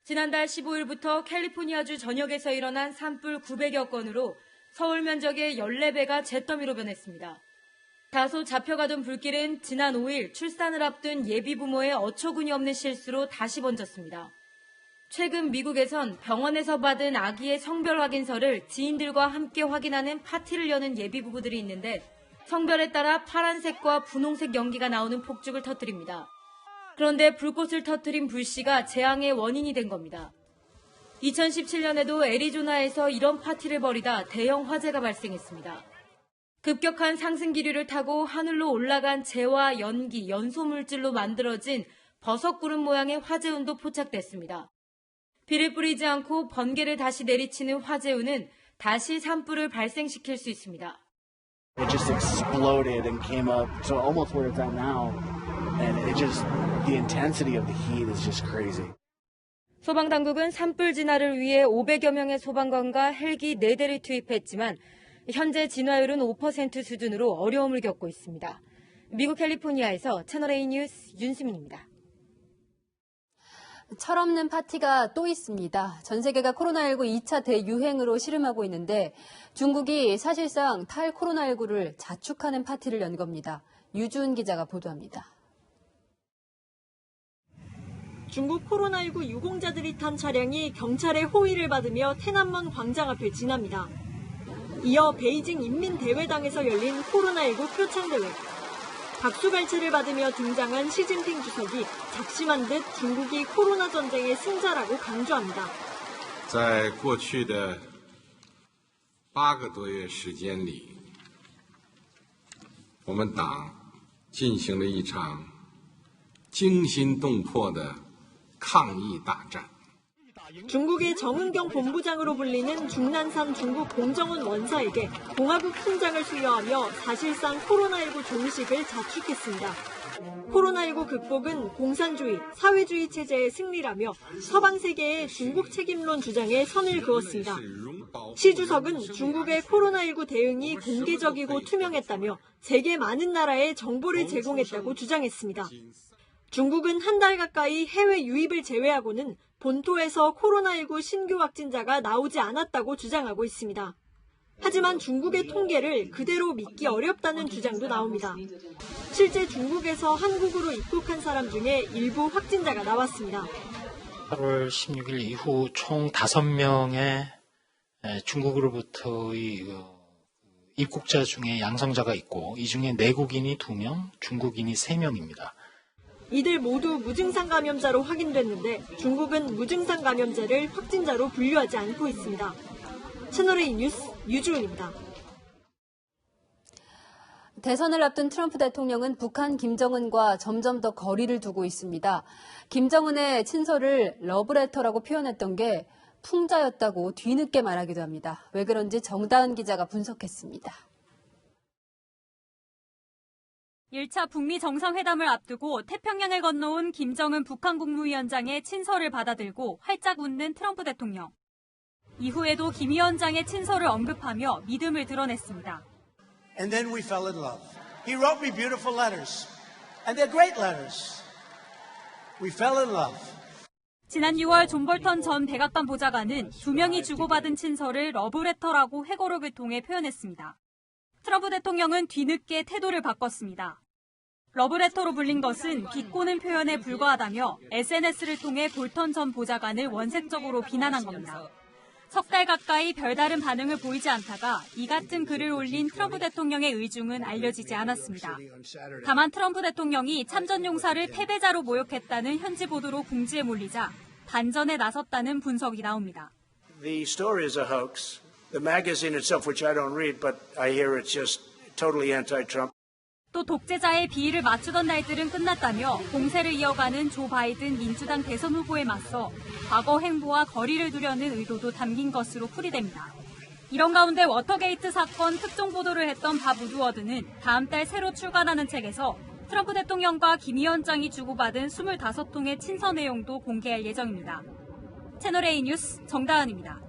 지난달 15일부터 캘리포니아주 전역에서 일어난 산불 900여 건으로 서울 면적의 14배가 잿더미로 변했습니다. 다소 잡혀가던 불길은 지난 5일 출산을 앞둔 예비 부모의 어처구니 없는 실수로 다시 번졌습니다. 최근 미국에선 병원에서 받은 아기의 성별 확인서를 지인들과 함께 확인하는 파티를 여는 예비 부부들이 있는데 성별에 따라 파란색과 분홍색 연기가 나오는 폭죽을 터뜨립니다. 그런데 불꽃을 터뜨린 불씨가 재앙의 원인이 된 겁니다. 2017년에도 애리조나에서 이런 파티를 벌이다 대형 화재가 발생했습니다. 급격한 상승 기류를 타고 하늘로 올라간 재와 연기, 연소물질로 만들어진 버섯구름 모양의 화재운도 포착됐습니다. 비를 뿌리지 않고 번개를 다시 내리치는 화재운은 다시 산불을 발생시킬 수 있습니다. It just exploded and came up to almost where it's at now. And it just, the intensity of the heat is just crazy. 소방당국은 산불 진화를 위해 500여 명의 소방관과 헬기 4대를 투입했지만 현재 진화율은 5% 수준으로 어려움을 겪고 있습니다. 미국 캘리포니아에서 채널A 뉴스 윤수민입니다. 철없는 파티가 또 있습니다. 전 세계가 코로나19 2차 대유행으로 씨름하고 있는데 중국이 사실상 탈코로나19를 자축하는 파티를 연 겁니다. 유주은 기자가 보도합니다. 중국 코로나19 유공자들이 탄 차량이 경찰의 호위를 받으며天安门 광장 앞을 지납니다. 이어 베이징 인민대회당에서 열린 코로나19 표창대회. 박수갈채를 받으며 등장한 시진핑 주석이 작심한 듯 중국이 코로나 전쟁의 승자라고 강조합니다. 在过去的8个多月时间里，我们党进行了一场惊心动魄的抗疫大战。 중국의 정은경 본부장으로 불리는 중난산 중국 공정원 원사에게 공화국 훈장을 수여하며 사실상 코로나19 종식을 자축했습니다. 코로나19 극복은 공산주의, 사회주의 체제의 승리라며 서방 세계의 중국 책임론 주장에 선을 그었습니다. 시 주석은 중국의 코로나19 대응이 공개적이고 투명했다며 세계 많은 나라에 정보를 제공했다고 주장했습니다. 중국은 한 달 가까이 해외 유입을 제외하고는 본토에서 코로나19 신규 확진자가 나오지 않았다고 주장하고 있습니다. 하지만 중국의 통계를 그대로 믿기 어렵다는 주장도 나옵니다. 실제 중국에서 한국으로 입국한 사람 중에 일부 확진자가 나왔습니다. 8월 16일 이후 총 5명의 중국으로부터의 입국자 중에 양성자가 있고 이 중에 내국인이 2명, 중국인이 3명입니다. 이들 모두 무증상 감염자로 확인됐는데 중국은 무증상 감염자를 확진자로 분류하지 않고 있습니다. 채널A 뉴스 유주은입니다. 대선을 앞둔 트럼프 대통령은 북한 김정은과 점점 더 거리를 두고 있습니다. 김정은의 친서를 러브레터라고 표현했던 게 풍자였다고 뒤늦게 말하기도 합니다. 왜 그런지 정다은 기자가 분석했습니다. 1차 북미 정상회담을 앞두고 태평양을 건너온 김정은 북한 국무위원장의 친서를 받아들고 활짝 웃는 트럼프 대통령. 이후에도 김 위원장의 친서를 언급하며 믿음을 드러냈습니다. And then we fell in love. He wrote me beautiful letters. And they're great letters. We fell in love. 지난 6월 존 볼턴 전 백악관 보좌관은 2명이 주고받은 친서를 러브레터라고 회고록을 통해 표현했습니다. 트럼프 대통령은 뒤늦게 태도를 바꿨습니다. 러브레터로 불린 것은 비꼬는 표현에 불과하다며 SNS를 통해 볼턴 전 보좌관을 원색적으로 비난한 겁니다. 석 달 가까이 별다른 반응을 보이지 않다가 이 같은 글을 올린 트럼프 대통령의 의중은 알려지지 않았습니다. 다만 트럼프 대통령이 참전용사를 패배자로 모욕했다는 현지 보도로 궁지에 몰리자 반전에 나섰다는 분석이 나옵니다. The story is a hoax. The magazine itself, which I don't read, but I hear it's just totally anti-Trump. 또 독재자의 비위를 맞추던 날들은 끝났다며 공세를 이어가는 조 바이든 민주당 대선 후보에 맞서 과거 행보와 거리를 두려는 의도도 담긴 것으로 풀이됩니다. 이런 가운데 워터게이트 사건 특종 보도를 했던 밥 우드워드는 다음 달 새로 출간하는 책에서 트럼프 대통령과 김 위원장이 주고받은 25통의 친서 내용도 공개할 예정입니다. 채널A 뉴스 정다은입니다.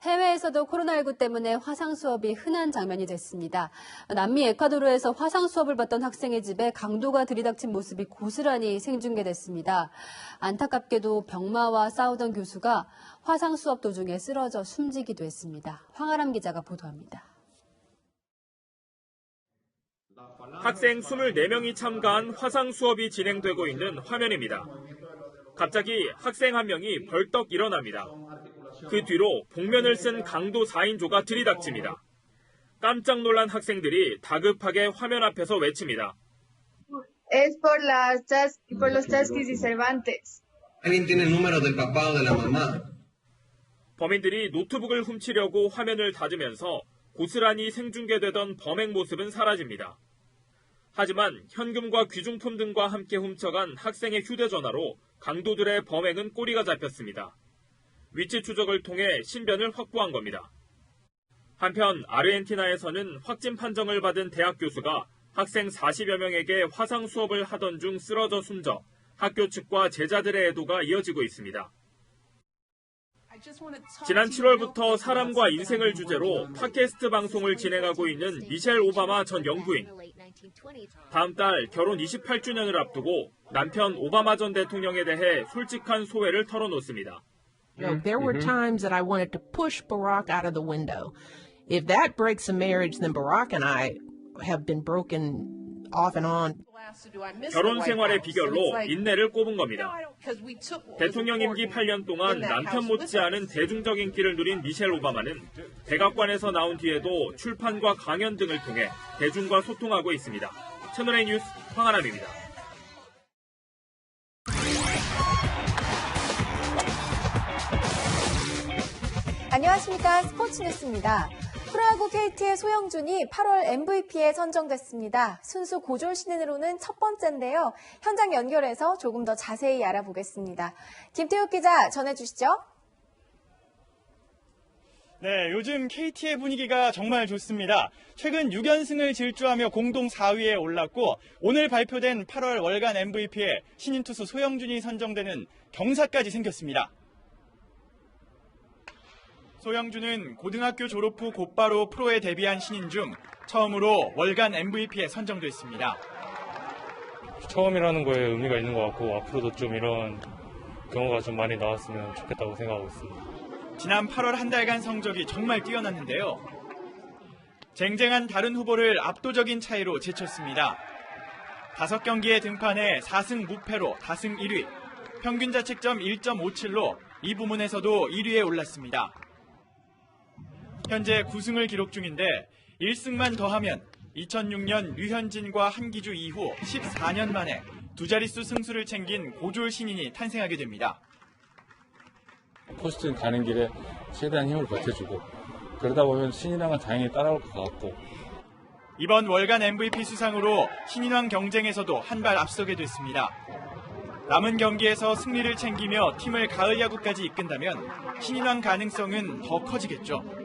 해외에서도 코로나19 때문에 화상 수업이 흔한 장면이 됐습니다. 남미 에콰도르에서 화상 수업을 받던 학생의 집에 강도가 들이닥친 모습이 고스란히 생중계됐습니다. 안타깝게도 병마와 싸우던 교수가 화상 수업 도중에 쓰러져 숨지기도 했습니다. 황아람 기자가 보도합니다. 학생 24명이 참가한 화상 수업이 진행되고 있는 화면입니다. 갑자기 학생 한 명이 벌떡 일어납니다. 그 뒤로 복면을 쓴 강도 4인조가 들이닥칩니다. 깜짝 놀란 학생들이 다급하게 화면 앞에서 외칩니다. Es por los Chasquis y Cervantes. ¿Alguien tiene el número del papá o de la mamá? 범인들이 노트북을 훔치려고 화면을 닫으면서 고스란히 생중계되던 범행 모습은 사라집니다. 하지만 현금과 귀중품 등과 함께 훔쳐간 학생의 휴대전화로 강도들의 범행은 꼬리가 잡혔습니다. 위치 추적을 통해 신변을 확보한 겁니다. 한편 아르헨티나에서는 확진 판정을 받은 대학 교수가 학생 40여 명에게 화상 수업을 하던 중 쓰러져 숨져 학교 측과 제자들의 애도가 이어지고 있습니다. 지난 7월부터 사람과 인생을 주제로 팟캐스트 방송을 진행하고 있는 미셸 오바마 전 영부인. 다음 달 결혼 28주년을 앞두고 남편 오바마 전 대통령에 대해 솔직한 소회를 털어놓습니다. There were times that I wanted to push Barack out of the window. If that breaks a marriage, then Barack and I have been broken off and on. 결혼 생활의 비결로 인내를 꼽은 겁니다. 대통령 임기 8년 동안 남편 못지않은 대중적 인기를 누린 미셸 오바마는 백악관에서 나온 뒤에도 출판과 강연 등을 통해 대중과 소통하고 있습니다. 채널A 뉴스 황아람입니다. 안녕하십니까. 스포츠 뉴스입니다. 프로야구 KT의 소영준이 8월 MVP에 선정됐습니다. 순수 고졸 신인으로는 첫 번째인데요. 현장 연결해서 조금 더 자세히 알아보겠습니다. 김태욱 기자 전해주시죠. 네, 요즘 KT의 분위기가 정말 좋습니다. 최근 6연승을 질주하며 공동 4위에 올랐고 오늘 발표된 8월 월간 MVP에 신인 투수 소영준이 선정되는 경사까지 생겼습니다. 소영준은 고등학교 졸업 후 곧바로 프로에 데뷔한 신인 중 처음으로 월간 MVP에 선정됐습니다. 처음이라는 거에 의미가 있는 것 같고 앞으로도 좀 이런 경우가 좀 많이 나왔으면 좋겠다고 생각하고 있습니다. 지난 8월 한 달간 성적이 정말 뛰어났는데요. 쟁쟁한 다른 후보를 압도적인 차이로 제쳤습니다. 5경기에 등판해 4승 무패로 다승 1위, 평균 자책점 1.57로 이 부문에서도 1위에 올랐습니다. 현재 9승을 기록 중인데 1승만 더하면 2006년 류현진과 한기주 이후 14년 만에 두 자릿수 승수를 챙긴 고졸 신인이 탄생하게 됩니다. 포스팅 가는 길에 최대한 힘을 보태주고 그러다 보면 신인왕은 당연히 따라올 것 같고 이번 월간 MVP 수상으로 신인왕 경쟁에서도 한 발 앞서게 됐습니다. 남은 경기에서 승리를 챙기며 팀을 가을 야구까지 이끈다면 신인왕 가능성은 더 커지겠죠.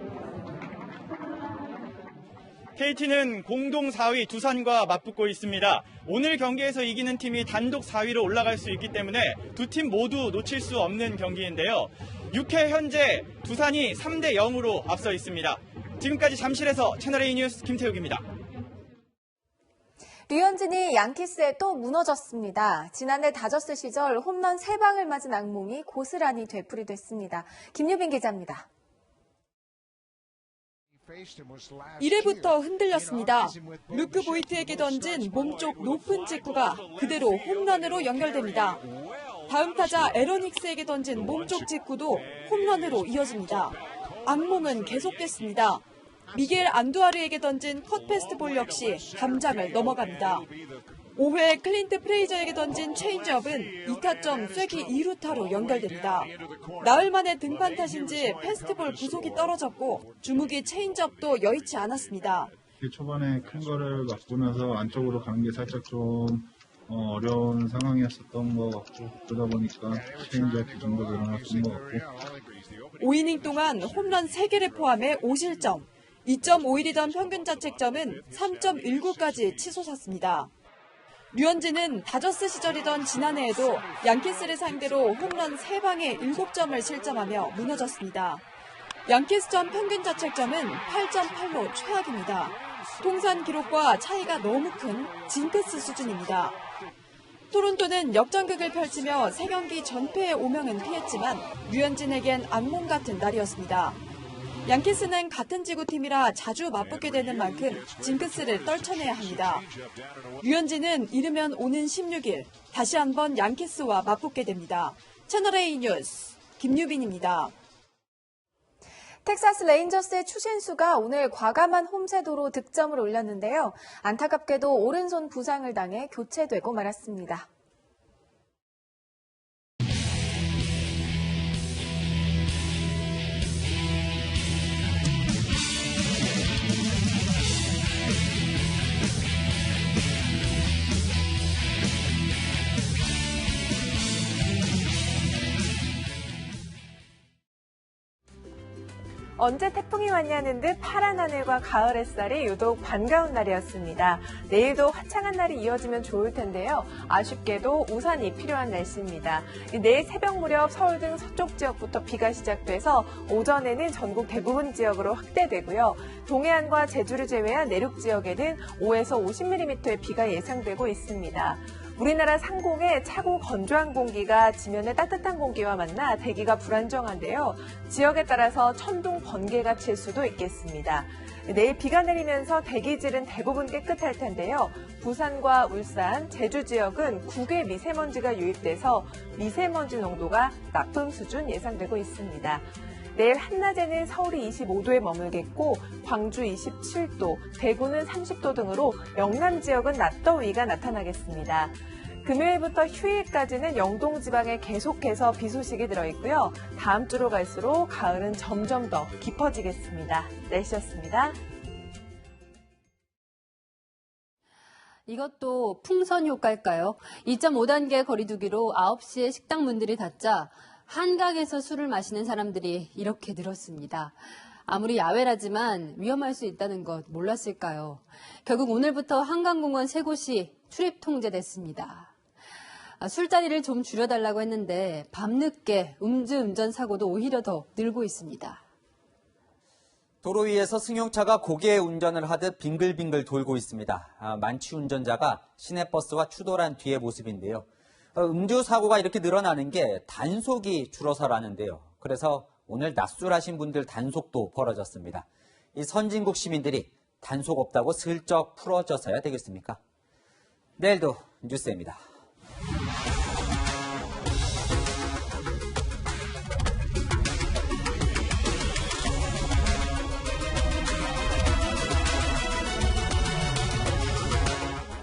KT는 공동 4위 두산과 맞붙고 있습니다. 오늘 경기에서 이기는 팀이 단독 4위로 올라갈 수 있기 때문에 두 팀 모두 놓칠 수 없는 경기인데요. 6회 현재 두산이 3대 0으로 앞서 있습니다. 지금까지 잠실에서 채널A 뉴스 김태욱입니다. 류현진이 양키스에 또 무너졌습니다. 지난해 다저스 시절 홈런 3방을 맞은 악몽이 고스란히 되풀이됐습니다. 김유빈 기자입니다. 1회부터 흔들렸습니다. 루크 보이트에게 던진 몸쪽 높은 직구가 그대로 홈런으로 연결됩니다. 다음 타자 에런 힉스에게 던진 몸쪽 직구도 홈런으로 이어집니다. 악몽은 계속됐습니다. 미겔 안두아르에게 던진 컷 패스트볼 역시 담장을 넘어갑니다. 5회 클린트 프레이저에게 던진 체인지업은 2타점 쐐기 2루타로 연결됩니다. 나흘 만에 등판 탓인지 패스트볼 구속이 떨어졌고 주무기 체인지업도 여의치 않았습니다. 초반에 큰 거를 맞고나서 안쪽으로 가는 게 살짝 좀 어려운 상황이었었던 것 같고 그러다 보니까 체인지업 그 정도 늘어났던 것 같고 5이닝 동안 홈런 3개를 포함해 5실점, 2.51이던 평균 자책점은 3.19까지 치솟았습니다. 류현진은 다저스 시절이던 지난해에도 양키스를 상대로 홈런 3방에 7점을 실점하며 무너졌습니다. 양키스전 평균 자책점은 8.8로 최악입니다. 통산 기록과 차이가 너무 큰 징크스 수준입니다. 토론토는 역전극을 펼치며 3경기 전패의 오명은 피했지만 류현진에겐 악몽 같은 날이었습니다. 양키스는 같은 지구팀이라 자주 맞붙게 되는 만큼 징크스를 떨쳐내야 합니다. 류현진은 이르면 오는 16일 다시 한번 양키스와 맞붙게 됩니다. 채널A 뉴스 김유빈입니다. 텍사스 레인저스의 추신수가 오늘 과감한 홈세도로 득점을 올렸는데요. 안타깝게도 오른손 부상을 당해 교체되고 말았습니다. 언제 태풍이 왔냐는 듯 파란 하늘과 가을 햇살이 유독 반가운 날이었습니다. 내일도 화창한 날이 이어지면 좋을 텐데요. 아쉽게도 우산이 필요한 날씨입니다. 내일 새벽 무렵 서울 등 서쪽 지역부터 비가 시작돼서 오전에는 전국 대부분 지역으로 확대되고요. 동해안과 제주를 제외한 내륙 지역에는 5에서 50mm의 비가 예상되고 있습니다. 우리나라 상공에 차고 건조한 공기가 지면의 따뜻한 공기와 만나 대기가 불안정한데요. 지역에 따라서 천둥, 번개가 칠 수도 있겠습니다. 내일 비가 내리면서 대기질은 대부분 깨끗할 텐데요. 부산과 울산, 제주 지역은 국외 미세먼지가 유입돼서 미세먼지 농도가 나쁨 수준 예상되고 있습니다. 내일 한낮에는 서울이 25도에 머물겠고 광주 27도, 대구는 30도 등으로 영남 지역은 낮더위가 나타나겠습니다. 금요일부터 휴일까지는 영동 지방에 계속해서 비 소식이 들어있고요. 다음 주로 갈수록 가을은 점점 더 깊어지겠습니다. 날씨였습니다. 이것도 풍선 효과일까요? 2.5단계 거리두기로 9시에 식당 문들이 닫자 한강에서 술을 마시는 사람들이 이렇게 늘었습니다. 아무리 야외라지만 위험할 수 있다는 것 몰랐을까요? 결국 오늘부터 한강공원 3곳이 출입 통제됐습니다. 술자리를 좀 줄여달라고 했는데 밤늦게 음주운전 사고도 오히려 더 늘고 있습니다. 도로 위에서 승용차가 고개 운전을 하듯 빙글빙글 돌고 있습니다. 만취 운전자가 시내버스와 추돌한 뒤의 모습인데요. 음주 사고가 이렇게 늘어나는 게 단속이 줄어서라는데요. 그래서 오늘 납술하신 분들 단속도 벌어졌습니다. 이 선진국 시민들이 단속 없다고 슬쩍 풀어져서야 되겠습니까? 내일도 뉴스입니다.